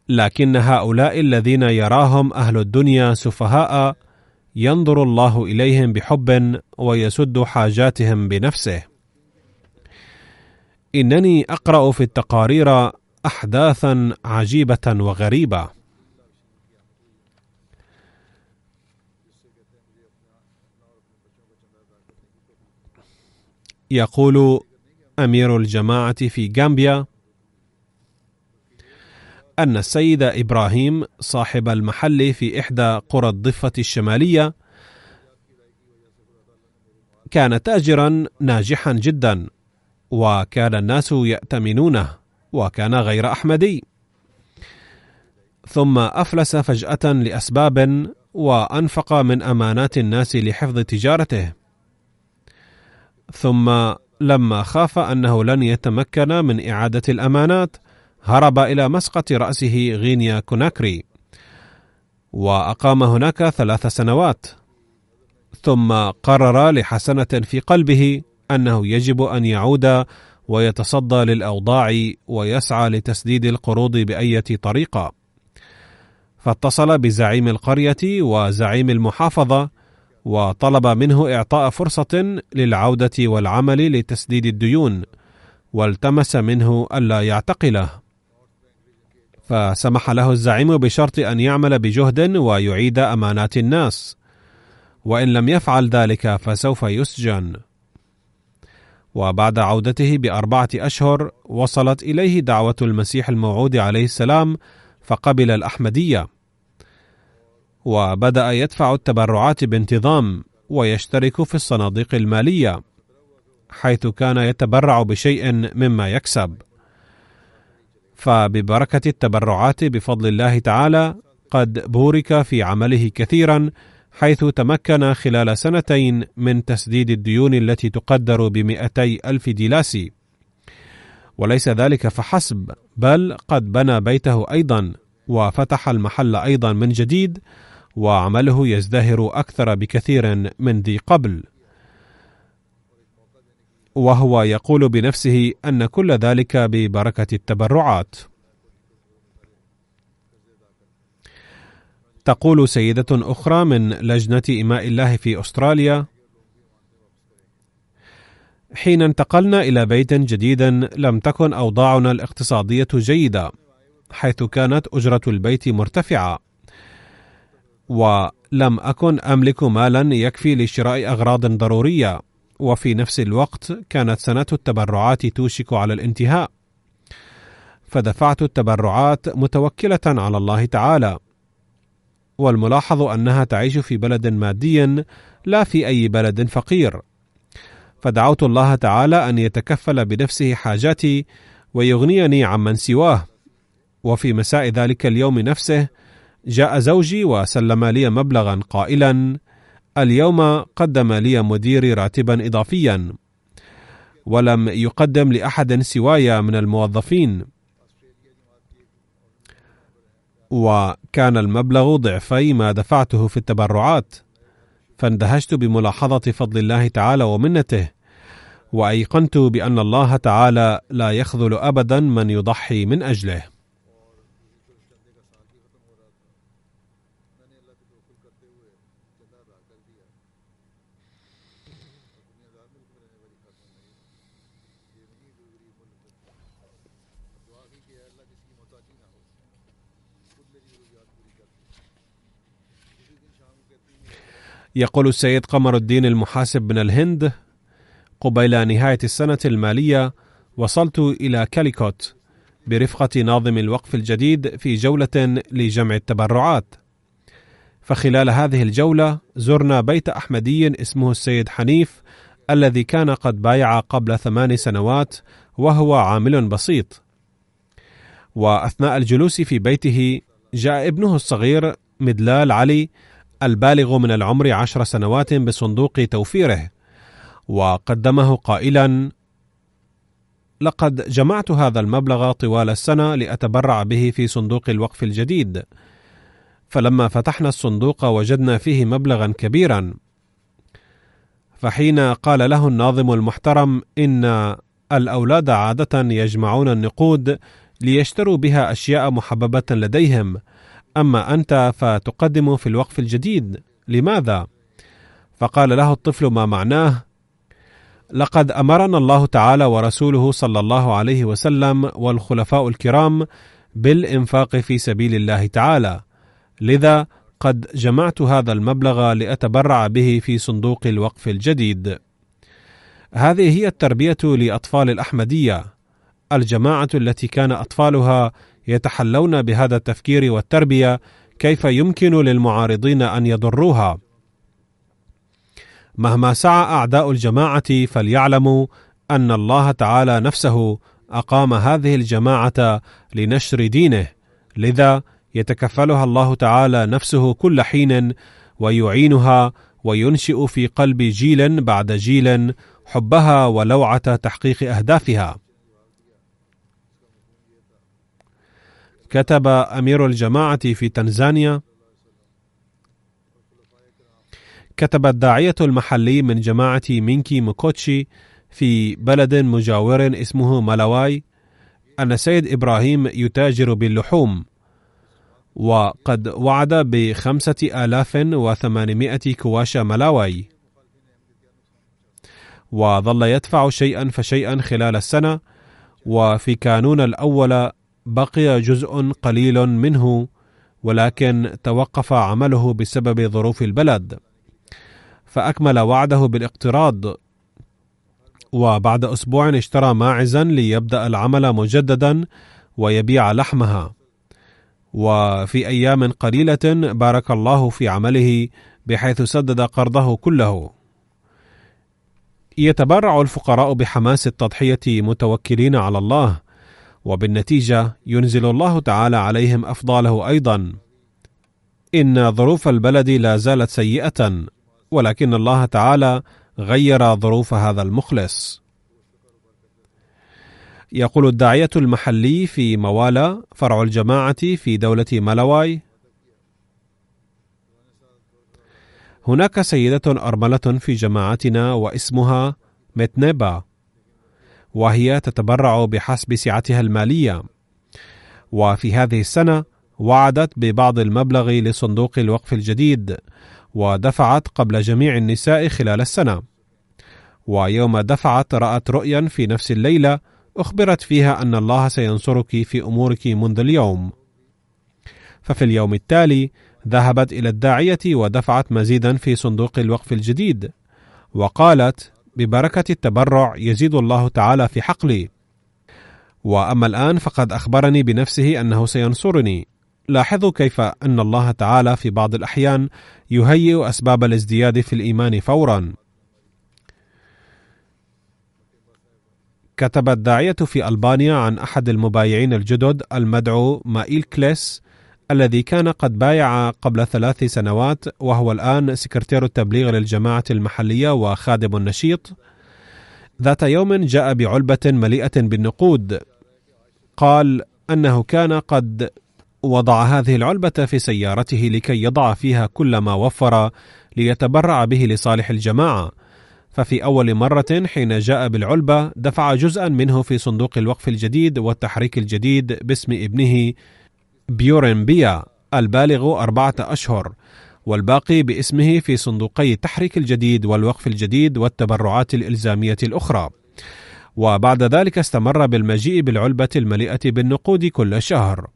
لكن هؤلاء الذين يراهم أهل الدنيا سفهاء ينظر الله إليهم بحب ويسد حاجاتهم بنفسه. إنني أقرأ في التقارير أحداثا عجيبة وغريبة. يقول أمير الجماعة في غامبيا أن السيد إبراهيم صاحب المحل في إحدى قرى الضفة الشمالية كان تاجرا ناجحا جدا، وكان الناس يأتمنونه، وكان غير أحمدي، ثم أفلس فجأة لأسباب، وأنفق من أمانات الناس لحفظ تجارته، ثم لما خاف أنه لن يتمكن من إعادة الأمانات هرب إلى مسقط رأسه غينيا كوناكري، وأقام هناك 3 سنوات، ثم قرر لحسنة في قلبه أنه يجب أن يعود ويتصدى للأوضاع ويسعى لتسديد القروض بأية طريقة، فاتصل بزعيم القرية وزعيم المحافظة وطلب منه إعطاء فرصة للعودة والعمل لتسديد الديون، والتمس منه ألا يعتقله، فسمح له الزعيم بشرط أن يعمل بجهد ويعيد أمانات الناس، وإن لم يفعل ذلك فسوف يسجن. وبعد عودته ب4 أشهر وصلت إليه دعوة المسيح الموعود عليه السلام، فقبل الأحمدية، وبدأ يدفع التبرعات بانتظام ويشترك في الصناديق المالية، حيث كان يتبرع بشيء مما يكسب. فببركة التبرعات بفضل الله تعالى قد بورك في عمله كثيرا، حيث تمكن خلال 2 سنين من تسديد الديون التي تقدر ب200,000 ديلاسي. وليس ذلك فحسب، بل قد بنى بيته أيضا، وفتح المحل أيضا من جديد، وعمله يزدهر أكثر بكثير من ذي قبل، وهو يقول بنفسه أن كل ذلك ببركة التبرعات. تقول سيدة أخرى من لجنة إماء الله في أستراليا: حين انتقلنا إلى بيت جديد لم تكن أوضاعنا الاقتصادية جيدة، حيث كانت أجرة البيت مرتفعة، ولم أكن أملك مالا يكفي لشراء أغراض ضرورية، وفي نفس الوقت كانت سنة التبرعات توشك على الانتهاء، فدفعت التبرعات متوكلة على الله تعالى، والملاحظ أنها تعيش في بلد مادي لا في أي بلد فقير، فدعوت الله تعالى أن يتكفل بنفسه حاجاتي ويغنيني عمن سواه. وفي مساء ذلك اليوم نفسه جاء زوجي وسلم لي مبلغا قائلا: اليوم قدم لي مديري راتبا إضافيا، ولم يقدم لأحد سواي من الموظفين، وكان المبلغ ضعفي ما دفعته في التبرعات. فاندهشت بملاحظة فضل الله تعالى ومنته، وأيقنت بأن الله تعالى لا يخذل أبدا من يضحي من أجله. يقول السيد قمر الدين المحاسب من الهند: قبيل نهاية السنة المالية وصلت إلى كاليكوت برفقة ناظم الوقف الجديد في جولة لجمع التبرعات، فخلال هذه الجولة زرنا بيت أحمدي اسمه السيد حنيف، الذي كان قد بايع قبل 8 سنوات وهو عامل بسيط. وأثناء الجلوس في بيته جاء ابنه الصغير مدلال علي البالغ من العمر 10 سنوات بصندوق توفيره، وقدمه قائلا: لقد جمعت هذا المبلغ طوال السنة لأتبرع به في صندوق الوقف الجديد، فلما فتحنا الصندوق وجدنا فيه مبلغا كبيرا، فحين قال له الناظم المحترم إن الأولاد عادة يجمعون النقود ليشتروا بها أشياء محببة لديهم، أما أنت فتقدم في الوقف الجديد، لماذا؟ فقال له الطفل ما معناه: لقد أمرنا الله تعالى ورسوله صلى الله عليه وسلم والخلفاء الكرام بالإنفاق في سبيل الله تعالى، لذا قد جمعت هذا المبلغ لأتبرع به في صندوق الوقف الجديد. هذه هي التربية لأطفال الأحمدية، الجماعة التي كان أطفالها يتحلون بهذا التفكير والتربية، كيف يمكن للمعارضين أن يضروها؟ مهما سعى أعداء الجماعة فليعلموا أن الله تعالى نفسه أقام هذه الجماعة لنشر دينه، لذا يتكفلها الله تعالى نفسه كل حين ويعينها وينشئ في قلب جيل بعد جيل حبها ولوعة تحقيق أهدافها. كتب أمير الجماعة في تنزانيا: كتب الداعية المحلي من جماعة مينكي مكوتشي في بلد مجاور اسمه ملاواي أن سيد إبراهيم يتاجر باللحوم، وقد وعد ب5800 كواش ملاواي، وظل يدفع شيئا فشيئا خلال السنة، وفي كانون الأول بقي جزء قليل منه، ولكن توقف عمله بسبب ظروف البلد، فأكمل وعده بالاقتراض، وبعد أسبوع اشترى ماعزا ليبدأ العمل مجددا ويبيع لحمها، وفي أيام قليلة بارك الله في عمله بحيث سدد قرضه كله. يتبرع الفقراء بحماس التضحية متوكلين على الله، وبالنتيجة ينزل الله تعالى عليهم أفضاله أيضا. إن ظروف البلد لا زالت سيئة، ولكن الله تعالى غير ظروف هذا المخلص. يقول الداعية المحلي في موالا فرع الجماعة في دولة ملاواي: هناك سيدة أرملة في جماعتنا واسمها متنبا، وهي تتبرع بحسب سعتها المالية، وفي هذه السنة وعدت ببعض المبلغ لصندوق الوقف الجديد، ودفعت قبل جميع النساء خلال السنة، ويوم دفعت رأت رؤيا في نفس الليلة أخبرت فيها أن الله سينصرك في أمورك منذ اليوم. ففي اليوم التالي ذهبت إلى الداعية ودفعت مزيدا في صندوق الوقف الجديد، وقالت: ببركة التبرع يزيد الله تعالى في حقلي، وأما الآن فقد أخبرني بنفسه أنه سينصرني. لاحظوا كيف أن الله تعالى في بعض الأحيان يهيئ أسباب الازدياد في الإيمان فورا. كتب الداعية في ألبانيا عن أحد المبايعين الجدد المدعو مائيل كليس، الذي كان قد بايع قبل 3 سنوات، وهو الآن سكرتير التبليغ للجماعة المحلية وخادم نشيط. ذات يوم جاء بعلبة مليئة بالنقود، قال أنه كان قد وضع هذه العلبة في سيارته لكي يضع فيها كل ما وفر ليتبرع به لصالح الجماعة، ففي أول مرة حين جاء بالعلبة دفع جزءا منه في صندوق الوقف الجديد والتحريك الجديد باسم ابنه بيورن بيا البالغ 4 أشهر، والباقي باسمه في صندوقي التحريك الجديد والوقف الجديد والتبرعات الإلزامية الأخرى. وبعد ذلك استمر بالمجيء بالعلبة المليئة بالنقود كل شهر،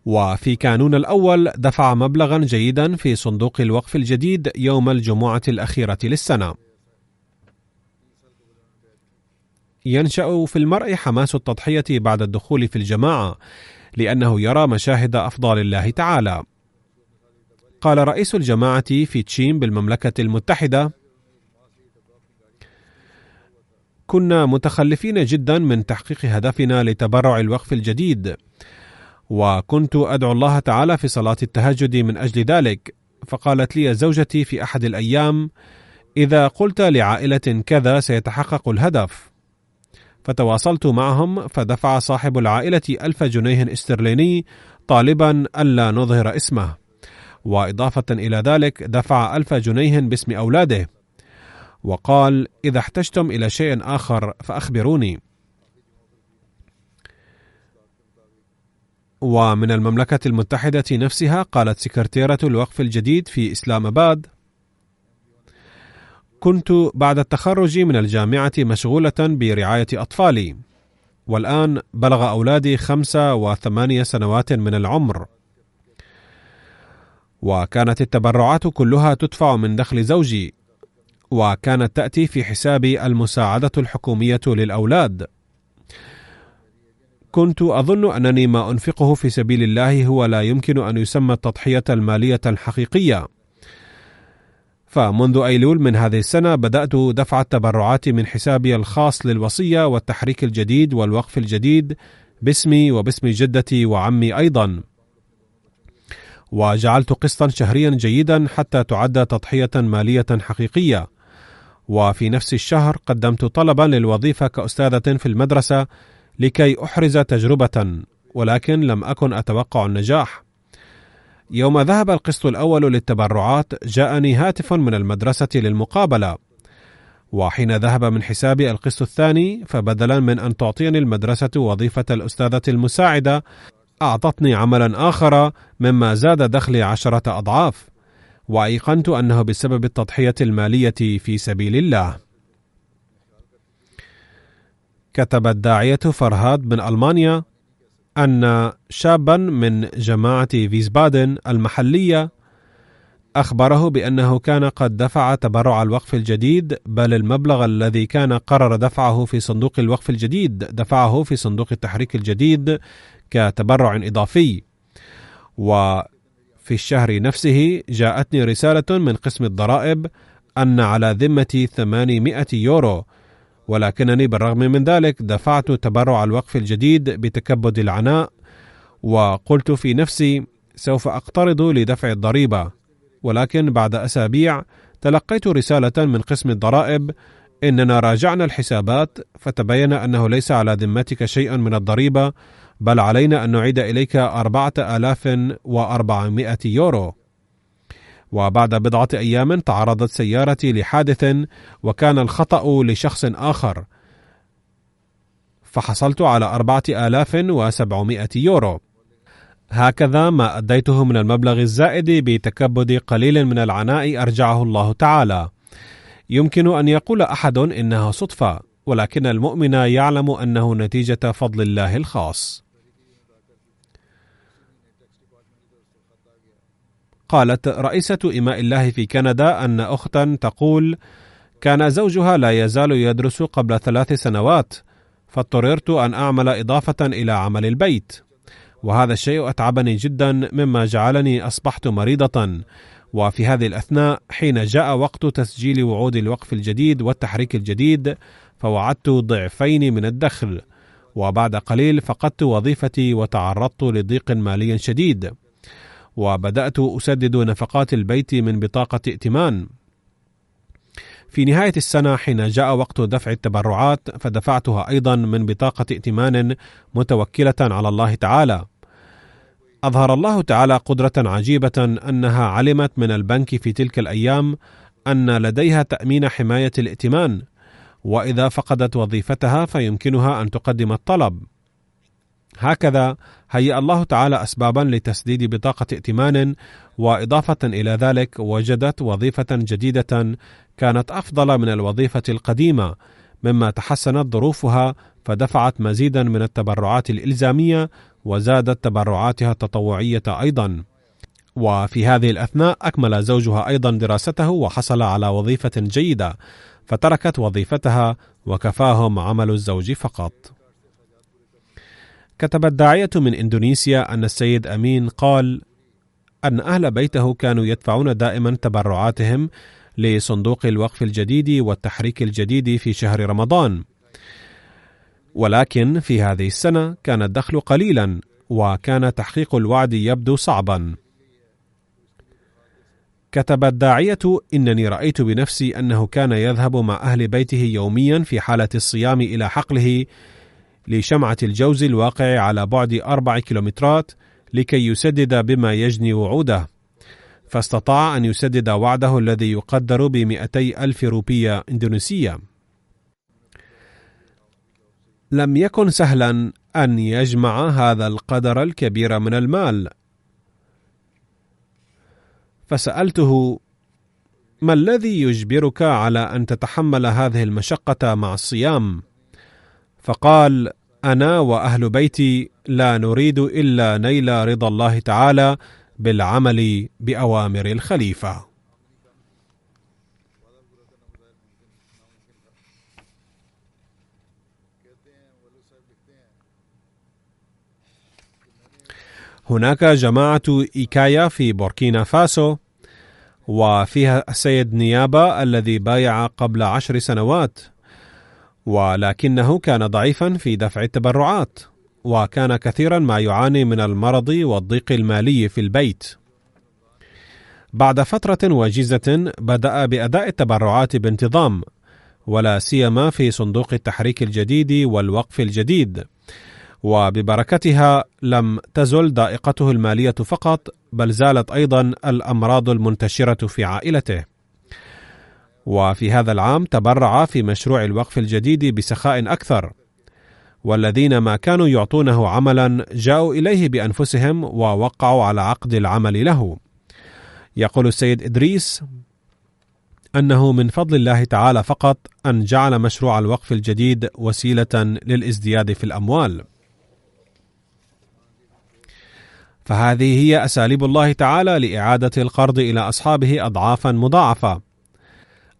وفي كانون الأول دفع مبلغا جيدا في صندوق الوقف الجديد يوم الجمعة الأخيرة للسنة. ينشأ في المرء حماس التضحية بعد الدخول في الجماعة، لأنه يرى مشاهد أفضال الله تعالى. قال رئيس الجماعة في تشيم بالمملكة المتحدة: كنا متخلفين جدا من تحقيق هدفنا لتبرع الوقف الجديد، وكنت أدعو الله تعالى في صلاة التهجد من أجل ذلك، فقالت لي زوجتي في أحد الأيام: إذا قلت لعائلة كذا سيتحقق الهدف. فتواصلت معهم، فدفع صاحب العائلة 1000 جنيه استرليني طالبا ألا نظهر اسمه، وإضافة إلى ذلك دفع 1000 جنيه باسم أولاده، وقال: إذا احتجتم إلى شيء آخر فأخبروني. ومن المملكة المتحدة نفسها قالت سكرتيرة الوقف الجديد في إسلام آباد: كنت بعد التخرج من الجامعة مشغولة برعاية أطفالي، والآن بلغ أولادي 5 و8 سنوات من العمر، وكانت التبرعات كلها تدفع من دخل زوجي، وكانت تأتي في حساب المساعدة الحكومية للأولاد. كنت أظن أنني ما أنفقه في سبيل الله هو لا يمكن أن يسمى التضحية المالية الحقيقية، فمنذ أيلول من هذه السنة بدأت دفع التبرعات من حسابي الخاص للوصية والتحريك الجديد والوقف الجديد باسمي وباسم جدتي وعمي أيضا، وجعلت قسطا شهريا جيدا حتى تعد تضحية مالية حقيقية. وفي نفس الشهر قدمت طلبا للوظيفة كأستاذة في المدرسة لكي أحرز تجربة، ولكن لم أكن أتوقع النجاح. يوم ذهب القسط الأول للتبرعات جاءني هاتف من المدرسة للمقابلة، وحين ذهب من حسابي القسط الثاني، فبدلا من أن تعطيني المدرسة وظيفة الأستاذة المساعدة أعطتني عملا آخر مما زاد دخلي 10 أضعاف، وأيقنت أنه بسبب التضحية المالية في سبيل الله. كتب الداعية فرهاد من ألمانيا أن شابا من جماعة فيسبادن المحلية أخبره بأنه كان قد دفع تبرع الوقف الجديد، بل المبلغ الذي كان قرر دفعه في صندوق الوقف الجديد دفعه في صندوق التحريك الجديد كتبرع إضافي. وفي الشهر نفسه جاءتني رسالة من قسم الضرائب أن على ذمتي 800 يورو، ولكنني بالرغم من ذلك دفعت تبرع الوقف الجديد بتكبد العناء، وقلت في نفسي سوف أقترض لدفع الضريبة، ولكن بعد أسابيع تلقيت رسالة من قسم الضرائب: إننا راجعنا الحسابات فتبين أنه ليس على ذمتك شيء من الضريبة، بل علينا أن نعيد إليك 4400 يورو. وبعد بضعة أيام تعرضت سيارتي لحادث، وكان الخطأ لشخص آخر، فحصلت على 4700 يورو. هكذا ما أديته من المبلغ الزائد بتكبد قليل من العناء أرجعه الله تعالى. يمكن أن يقول أحد إنها صدفة، ولكن المؤمن يعلم أنه نتيجة فضل الله الخاص. قالت رئيسة إماء الله في كندا أن أختا تقول: كان زوجها لا يزال يدرس قبل 3 سنوات، فاضطررت أن أعمل إضافة إلى عمل البيت، وهذا الشيء أتعبني جدا مما جعلني أصبحت مريضة. وفي هذه الأثناء حين جاء وقت تسجيل وعود الوقف الجديد والتحريك الجديد فوعدت ضعفين من الدخل، وبعد قليل فقدت وظيفتي وتعرضت لضيق مالي شديد، وبدأت أسدد نفقات البيت من بطاقة ائتمان. في نهاية السنة حين جاء وقت دفع التبرعات فدفعتها أيضا من بطاقة ائتمان متوكلة على الله تعالى. أظهر الله تعالى قدرة عجيبة أنها علمت من البنك في تلك الأيام أن لديها تأمين حماية الائتمان، وإذا فقدت وظيفتها فيمكنها أن تقدم الطلب. هكذا هيأ الله تعالى أسبابا لتسديد بطاقة ائتمان، وإضافة إلى ذلك وجدت وظيفة جديدة كانت أفضل من الوظيفة القديمة، مما تحسنت ظروفها فدفعت مزيدا من التبرعات الإلزامية، وزادت تبرعاتها التطوعية أيضا. وفي هذه الأثناء أكمل زوجها أيضا دراسته وحصل على وظيفة جيدة، فتركت وظيفتها وكفاهم عمل الزوج فقط. كتب الداعية من إندونيسيا أن السيد أمين قال أن أهل بيته كانوا يدفعون دائما تبرعاتهم لصندوق الوقف الجديد والتحريك الجديد في شهر رمضان، ولكن في هذه السنة كان الدخل قليلا، وكان تحقيق الوعد يبدو صعبا. كتب الداعية: إنني رأيت بنفسي أنه كان يذهب مع أهل بيته يوميا في حالة الصيام إلى حقله لشمعة الجوز الواقع على بعد 4 كيلومترات لكي يسدد بما يجني وعوده، فاستطاع أن يسدد وعده الذي يقدر ب200,000 روبية إندونيسية. لم يكن سهلا أن يجمع هذا القدر الكبير من المال، فسألته: ما الذي يجبرك على أن تتحمل هذه المشقة مع الصيام؟ فقال: أنا وأهل بيتي لا نريد إلا نيل رضا الله تعالى بالعمل بأوامر الخليفة. هناك جماعة إيكايا في بوركينا فاسو، وفيها السيد نيابة الذي بايع قبل 10 سنوات، ولكنه كان ضعيفا في دفع التبرعات، وكان كثيرا ما يعاني من المرض والضيق المالي في البيت. بعد فترة وجيزة بدأ بأداء التبرعات بانتظام، ولا سيما في صندوق التحريك الجديد والوقف الجديد، وببركتها لم تزل ضائقته المالية فقط، بل زالت أيضا الأمراض المنتشرة في عائلته. وفي هذا العام تبرع في مشروع الوقف الجديد بسخاء أكثر، والذين ما كانوا يعطونه عملا جاءوا إليه بأنفسهم ووقعوا على عقد العمل له. يقول السيد إدريس أنه من فضل الله تعالى فقط أن جعل مشروع الوقف الجديد وسيلة للازدياد في الأموال. فهذه هي أساليب الله تعالى لإعادة القرض إلى أصحابه أضعافا مضاعفة.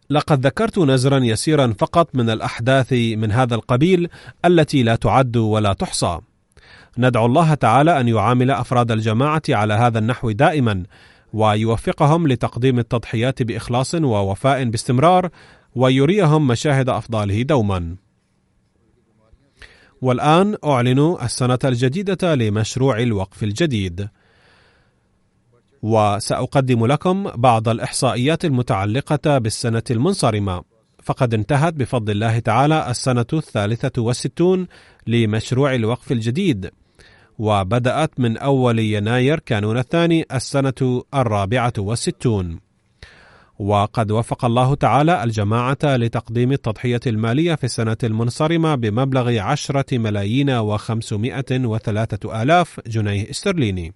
لقد ذكرت نزرا يسيرا فقط من الأحداث من هذا القبيل التي لا تعد ولا تحصى. ندعو الله تعالى أن يعامل أفراد الجماعة على هذا النحو دائما، ويوفقهم لتقديم التضحيات بإخلاص ووفاء باستمرار، ويريهم مشاهد أفضاله دوما. والآن أعلن السنة الجديدة لمشروع الوقف الجديد، وسأقدم لكم بعض الإحصائيات المتعلقة بالسنة المنصرمة. فقد انتهت بفضل الله تعالى السنة 63 لمشروع الوقف الجديد، وبدأت من أول يناير كانون الثاني السنة 64، وقد وفق الله تعالى الجماعة لتقديم التضحية المالية في السنة المنصرمة بمبلغ 10,503,000 جنيه استرليني،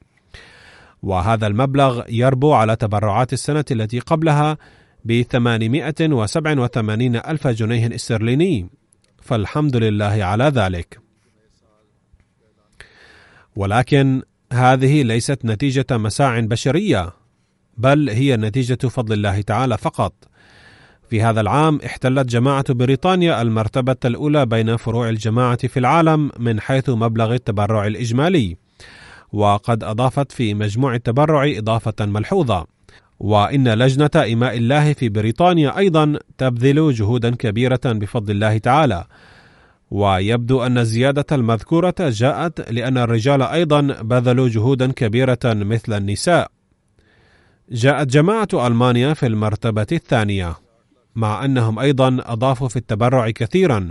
وهذا المبلغ يربو على تبرعات السنة التي قبلها ب887,000 جنيه استرليني، فالحمد لله على ذلك. ولكن هذه ليست نتيجة مساع بشرية، بل هي نتيجة فضل الله تعالى فقط. في هذا العام احتلت جماعة بريطانيا المرتبة الأولى بين فروع الجماعة في العالم من حيث مبلغ التبرع الإجمالي، وقد أضافت في مجموع التبرع إضافة ملحوظة. وإن لجنة إماء الله في بريطانيا أيضا تبذل جهودا كبيرة بفضل الله تعالى، ويبدو أن الزيادة المذكورة جاءت لأن الرجال أيضا بذلوا جهودا كبيرة مثل النساء. جاءت جماعة ألمانيا في المرتبة الثانية، مع أنهم أيضا أضافوا في التبرع كثيرا،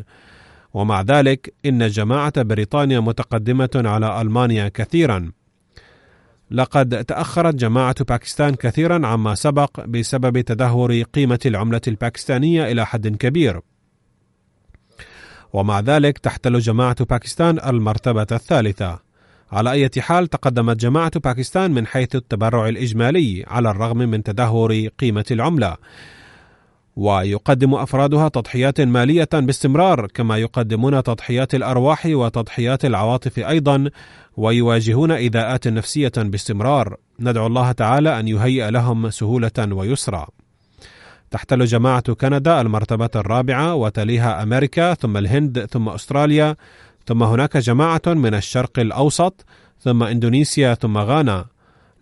ومع ذلك إن جماعة بريطانيا متقدمة على ألمانيا كثيرا. لقد تأخرت جماعة باكستان كثيرا عما سبق بسبب تدهور قيمة العملة الباكستانية إلى حد كبير، ومع ذلك تحتل جماعة باكستان المرتبة الثالثة. على أي حال تقدمت جماعة باكستان من حيث التبرع الإجمالي على الرغم من تدهور قيمة العملة، ويقدم أفرادها تضحيات مالية باستمرار، كما يقدمون تضحيات الأرواح وتضحيات العواطف أيضا، ويواجهون إيذاءات نفسية باستمرار. ندعو الله تعالى أن يهيئ لهم سهولة ويسرا. تحتل جماعة كندا المرتبة الرابعة، وتليها أمريكا، ثم الهند، ثم أستراليا، ثم هناك جماعة من الشرق الأوسط، ثم إندونيسيا، ثم غانا.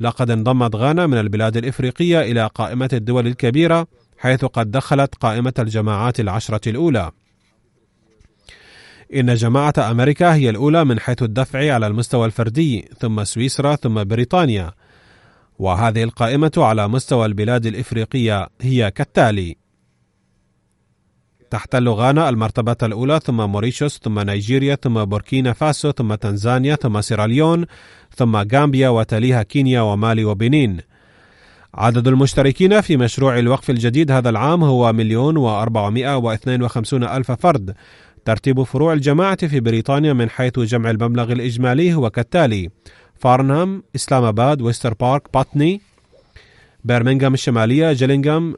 لقد انضمت غانا من البلاد الإفريقية إلى قائمة الدول الكبيرة، حيث قد دخلت قائمة الجماعات 10 الأولى. إن جماعة أمريكا هي الأولى من حيث الدفع على المستوى الفردي، ثم سويسرا، ثم بريطانيا. وهذه القائمة على مستوى البلاد الإفريقية هي كالتالي: تحتل غانا المرتبة الأولى، ثم موريشيوس، ثم نيجيريا، ثم بوركينا فاسو، ثم تنزانيا، ثم سيراليون، ثم غامبيا، وتليها كينيا ومالي وبنين. عدد المشتركين في مشروع الوقف الجديد هذا العام هو 1,452,000 فرد. ترتيب فروع الجماعة في بريطانيا من حيث جمع المبلغ الإجمالي هو كالتالي: فارنهام، إسلام آباد، ويستر بارك، باتني، برمنغهام الشمالية، جيلينغهام،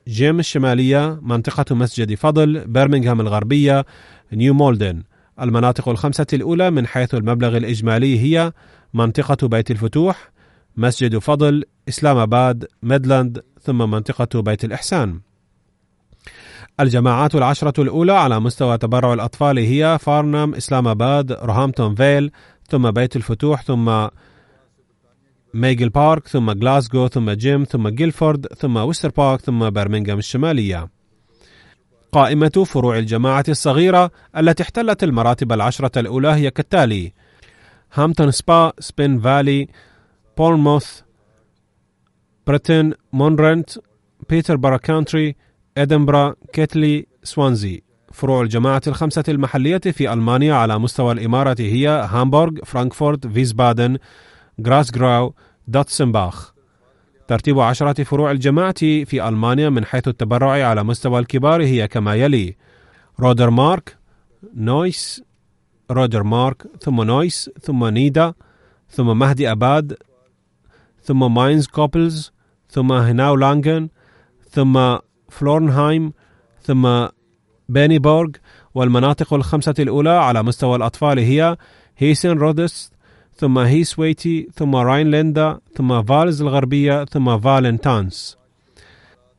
جيم الشمالية، منطقة مسجد فضل، برمنغهام الغربية، نيو مولدن. المناطق الخمسة الأولى من حيث المبلغ الإجمالي هي منطقة بيت الفتوح، مسجد فضل، إسلام آباد، ميدلاند، ثم منطقة بيت الإحسان. الجماعات العشرة الأولى على مستوى تبرع الأطفال هي فارنهام، إسلام آباد، روهامبتون فيل، ثم بيت الفتوح، ثم ميجل بارك، ثم غلاسغو، ثم جيم، ثم جيلفورد، ثم ويستر بارك، ثم برمنغهام الشمالية. قائمة فروع الجماعة الصغيرة التي احتلت المراتب العشرة الأولى هي كالتالي: هامبتون سبا، سبين فالي، بورنموث، بريتن، مونرنت، بيتربرا كونتري، إدنبرا، كيتلي، سوانزي. فروع الجماعة الخمسة المحلية في ألمانيا على مستوى الإمارة هي هامبورغ، فرانكفورت، فيسبادن، غراسغراو، دوتسنباخ. ترتيب 10 فروع الجماعة في ألمانيا من حيث التبرع على مستوى الكبار هي كما يلي: رودرمارك، نويس، رودرمارك، ثم نويس، ثم نيدا، ثم مهدي أباد، ثم ماينز كوبلز، ثم هناو لانجن، ثم فلورنهايم، ثم بينيبورغ. والمناطق الخمسة الأولى على مستوى الأطفال هي هيسن رودست، ثم هيسويتي، ثم راينلندا، ثم فالز الغربية، ثم فالنتانس.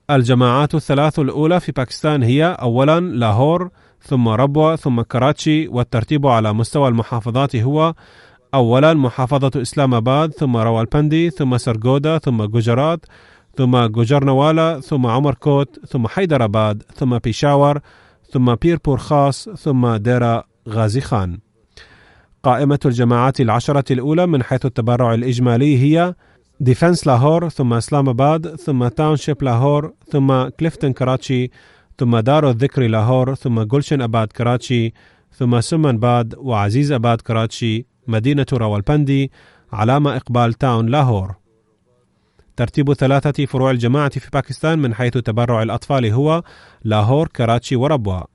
الجماعات الثلاث الأولى في باكستان هي: أولا لاهور، ثم ربوة، ثم كراتشي. والترتيب على مستوى المحافظات هو: أولا محافظة إسلام آباد، ثم راولبندي، ثم سرغودا، ثم جوجرات، ثم جوجرنوالا، ثم عمركوت، ثم حيدر آباد، ثم بيشاور، ثم بيربور خاص، ثم ديرا غازي خان. قائمة الجماعات العشرة الأولى من حيث التبرع الإجمالي هي: ديفنس لاهور، ثم إسلام آباد، ثم تاونشيب لاهور، ثم كليفتن كراتشي، ثم دار الذكر لاهور، ثم جلشن آباد كراتشي، ثم سمن باد وعزيز آباد كراتشي، مدينة راولبندي، علامة إقبال تاون لاهور. ترتيب 3 فروع الجماعة في باكستان من حيث تبرع الأطفال هو: لاهور، كراتشي، وربوة.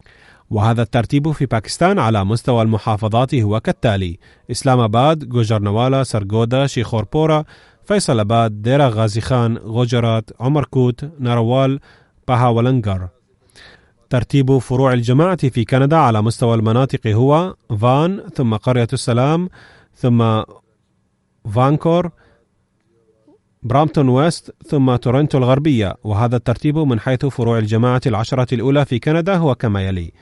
وهذا الترتيب في باكستان على مستوى المحافظات هو كالتالي: إسلام آباد، جوجرنوالا، سرغودا، شيخورپورا، فيصل آباد، ديرا غازي خان، غوجرات، عمركوت، ناروال، باهاولنجر. ترتيب فروع الجماعة في كندا على مستوى المناطق هو: فان، ثم قرية السلام، ثم فانكور، برامبتون ويست، ثم تورنتو الغربية. وهذا الترتيب من حيث فروع الجماعة العشرة الأولى في كندا هو كما يلي: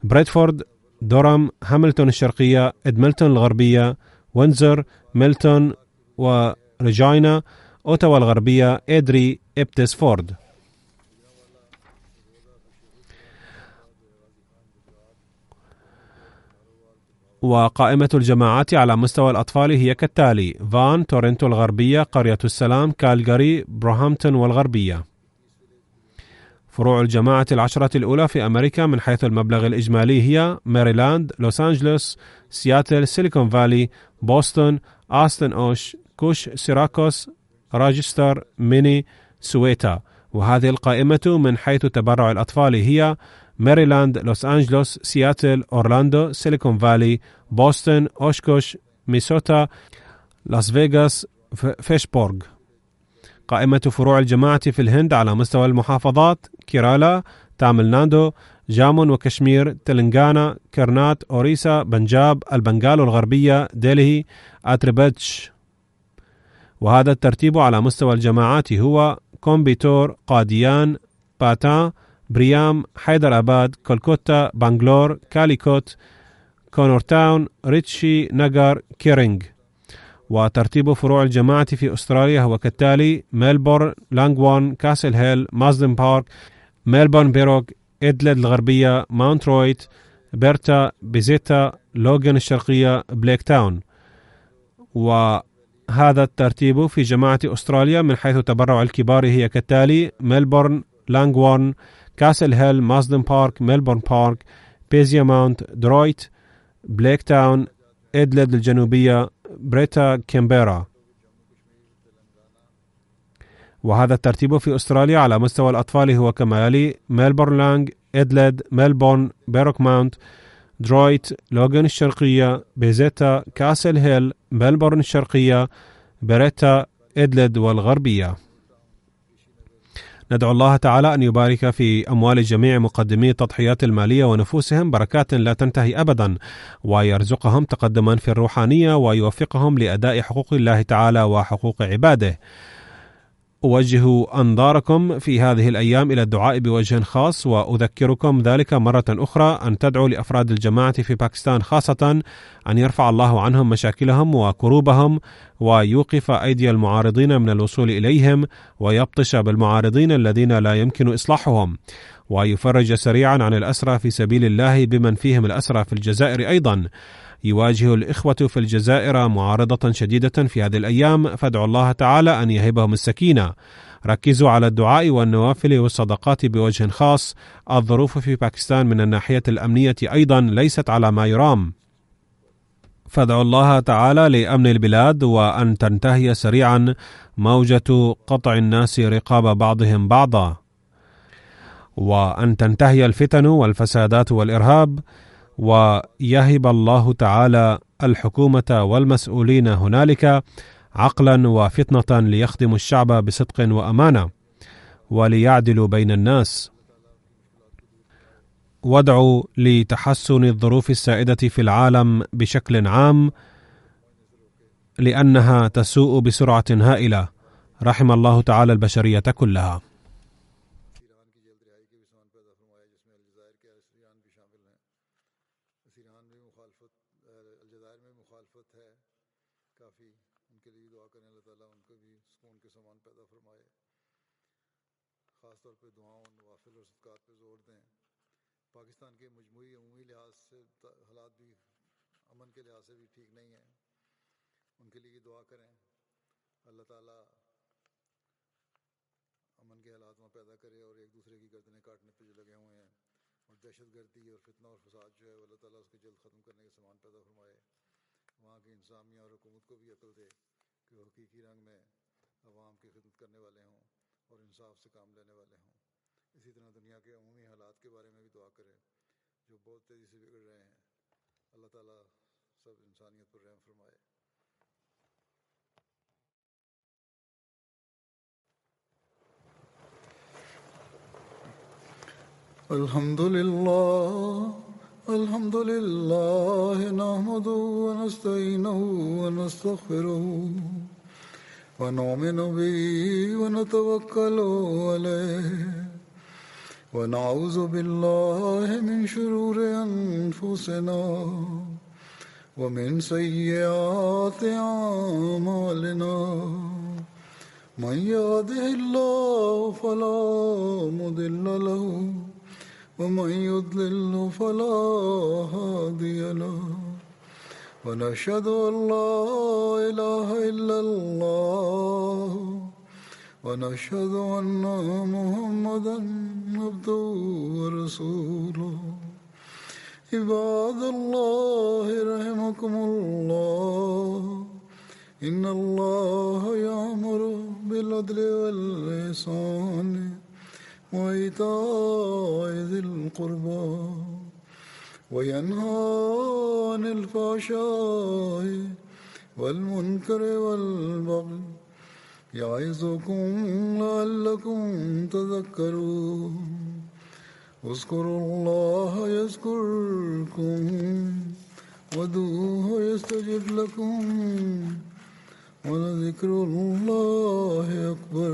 بريدفورد، دورام، هاملتون الشرقية، إدملتون الغربية، وينزر، ميلتون وريجينا، أوتاوا الغربية، إدري، إبتسفورد. وقائمة الجماعات على مستوى الأطفال هي كالتالي: فان، تورنتو الغربية، قرية السلام، كالغاري، بروهامبتون والغربية. فروع الجماعة العشرة الأولى في أمريكا من حيث المبلغ الإجمالي هي: ماريلاند، لوس أنجلوس، سياتل، سيليكون فالي، بوسطن، آستن أوش، كوش، سيراكوس، راجستر، ميني، سويتا. وهذه القائمة من حيث تبرع الأطفال هي: ماريلاند، لوس أنجلوس، سياتل، أورلاندو، سيليكون فالي، بوسطن، أوشكوش، ميسوتا، لاس فيغاس، فيشبورغ. قائمة فروع الجماعة في الهند على مستوى المحافظات: كيرالا، تامل نادو، جامون وكشمير، تلنغانا، كرنات، أوريسا، بنجاب، البنغال الغربية، دلهي، أتربتش. وهذا الترتيب على مستوى الجماعات هو: كومبيتور، قاديان، باتان، بريام، حيدر آباد، كولكوتا، بانغلور، كاليكوت، كونورتاون، ريتشي، نجار، كيرينغ. وترتيب فروع الجماعة في أستراليا هو كالتالي: ميلبورن، لانغوان، كاسل هيل، مازدن بارك، ميلبورن بيروك، إدلد الغربية، ماونت رويت، بيرتا، بيزيتا، لوغان الشرقية، بليك تاون. هذا الترتيب في جماعة أستراليا من حيث تبرع الكبار هي كالتالي: ميلبورن، لانغورن، كاسل هيل، ماسدن بارك، ميلبورن بارك، بيزيا ماونت، درويت، بليك تاون، إدلد الجنوبية، بريتا، كامبيرا. وهذا الترتيب في أستراليا على مستوى الأطفال هو كما يلي: ميلبورن لانغ، إدلد، ميلبورن، بيروك ماونت، درويت، لوغان الشرقية، بيزيتا، كاسل هيل، ميلبورن الشرقية، بريتا، إدلد والغربية. ندعو الله تعالى أن يبارك في أموال جميع مقدمي التضحيات المالية ونفوسهم بركات لا تنتهي أبدا، ويرزقهم تقدما في الروحانية، ويوفقهم لأداء حقوق الله تعالى وحقوق عباده. أوجه أنظاركم في هذه الأيام إلى الدعاء بوجه خاص، وأذكركم ذلك مرة أخرى أن تدعوا لأفراد الجماعة في باكستان خاصة أن يرفع الله عنهم مشاكلهم وكروبهم، ويوقف أيدي المعارضين من الوصول إليهم، ويبطش بالمعارضين الذين لا يمكن إصلاحهم، ويفرج سريعا عن الأسرى في سبيل الله بمن فيهم الأسرى في الجزائر أيضا. يواجه الإخوة في الجزائر معارضة شديدة في هذه الأيام، فادعوا الله تعالى أن يهبهم السكينة. ركزوا على الدعاء والنوافل والصدقات بوجه خاص. الظروف في باكستان من الناحية الأمنية أيضا ليست على ما يرام، فادعوا الله تعالى لأمن البلاد، وأن تنتهي سريعا موجة قطع الناس رقاب بعضهم بعضا، وأن تنتهي الفتن والفسادات والإرهاب، ويهب الله تعالى الحكومة والمسؤولين هنالك عقلا وفطنة ليخدموا الشعب بصدق وأمانة، وليعدلوا بين الناس. وادعوا لتحسن الظروف السائدة في العالم بشكل عام، لأنها تسوء بسرعة هائلة. رحم الله تعالى البشرية كلها. पाकिस्तान के मजमूई अमूमी लिहाज से हालात भी अमन के लिहाज से भी ठीक नहीं है, उनके लिए दुआ करें। अल्लाह ताला अमन के हालात में पैदा करे और एक दूसरे की गर्दनें काटने पे जो लगे हुए हैं, और दहशतगर्दी और फितना और फसाद जो है अल्लाह ताला उसको जल्द ख़त्म करने के सामान पैदा फरमाए। वहाँ की इंतज़ामिया और हुकूमत को भी अक्ल दे कि वो हकीकी रंग में अवाम की खिदमत करने वाले हों और इंसाफ से काम लेने वाले हों। इसी तरह दुनिया के अमूमी हालात के बारे में भी दुआ करें जो बहुत तेज़ी से बिगड़ रहे हैं। अल्लाह ताला सब इंसानियत पर रहम फरमाए। अल्हम्दुलिल्लाह नहमदुहु व नस्तईनुहु व नस्तगफिरुहु व नुमिनु बिही व नतवक्कलु अलैहि ونعوذ بالله من شرور أنفسنا ومن سيئات أعمالنا من يهده الله فلا مضل له ومن يضلل فلا هادي له ونشهد أن لا إله إلا الله ونشهد أن محمدا عبده ورسوله عباد الله رحمكم الله إن الله يأمر بالعدل والإحسان وإيتاء ذي القربى وينهى عن الفحشاء والمنكر والبغي يعظكم لعلكم تذكرون اذكروا الله يذكركم وادعوه يستجب لكم ولذكر الله أكبر.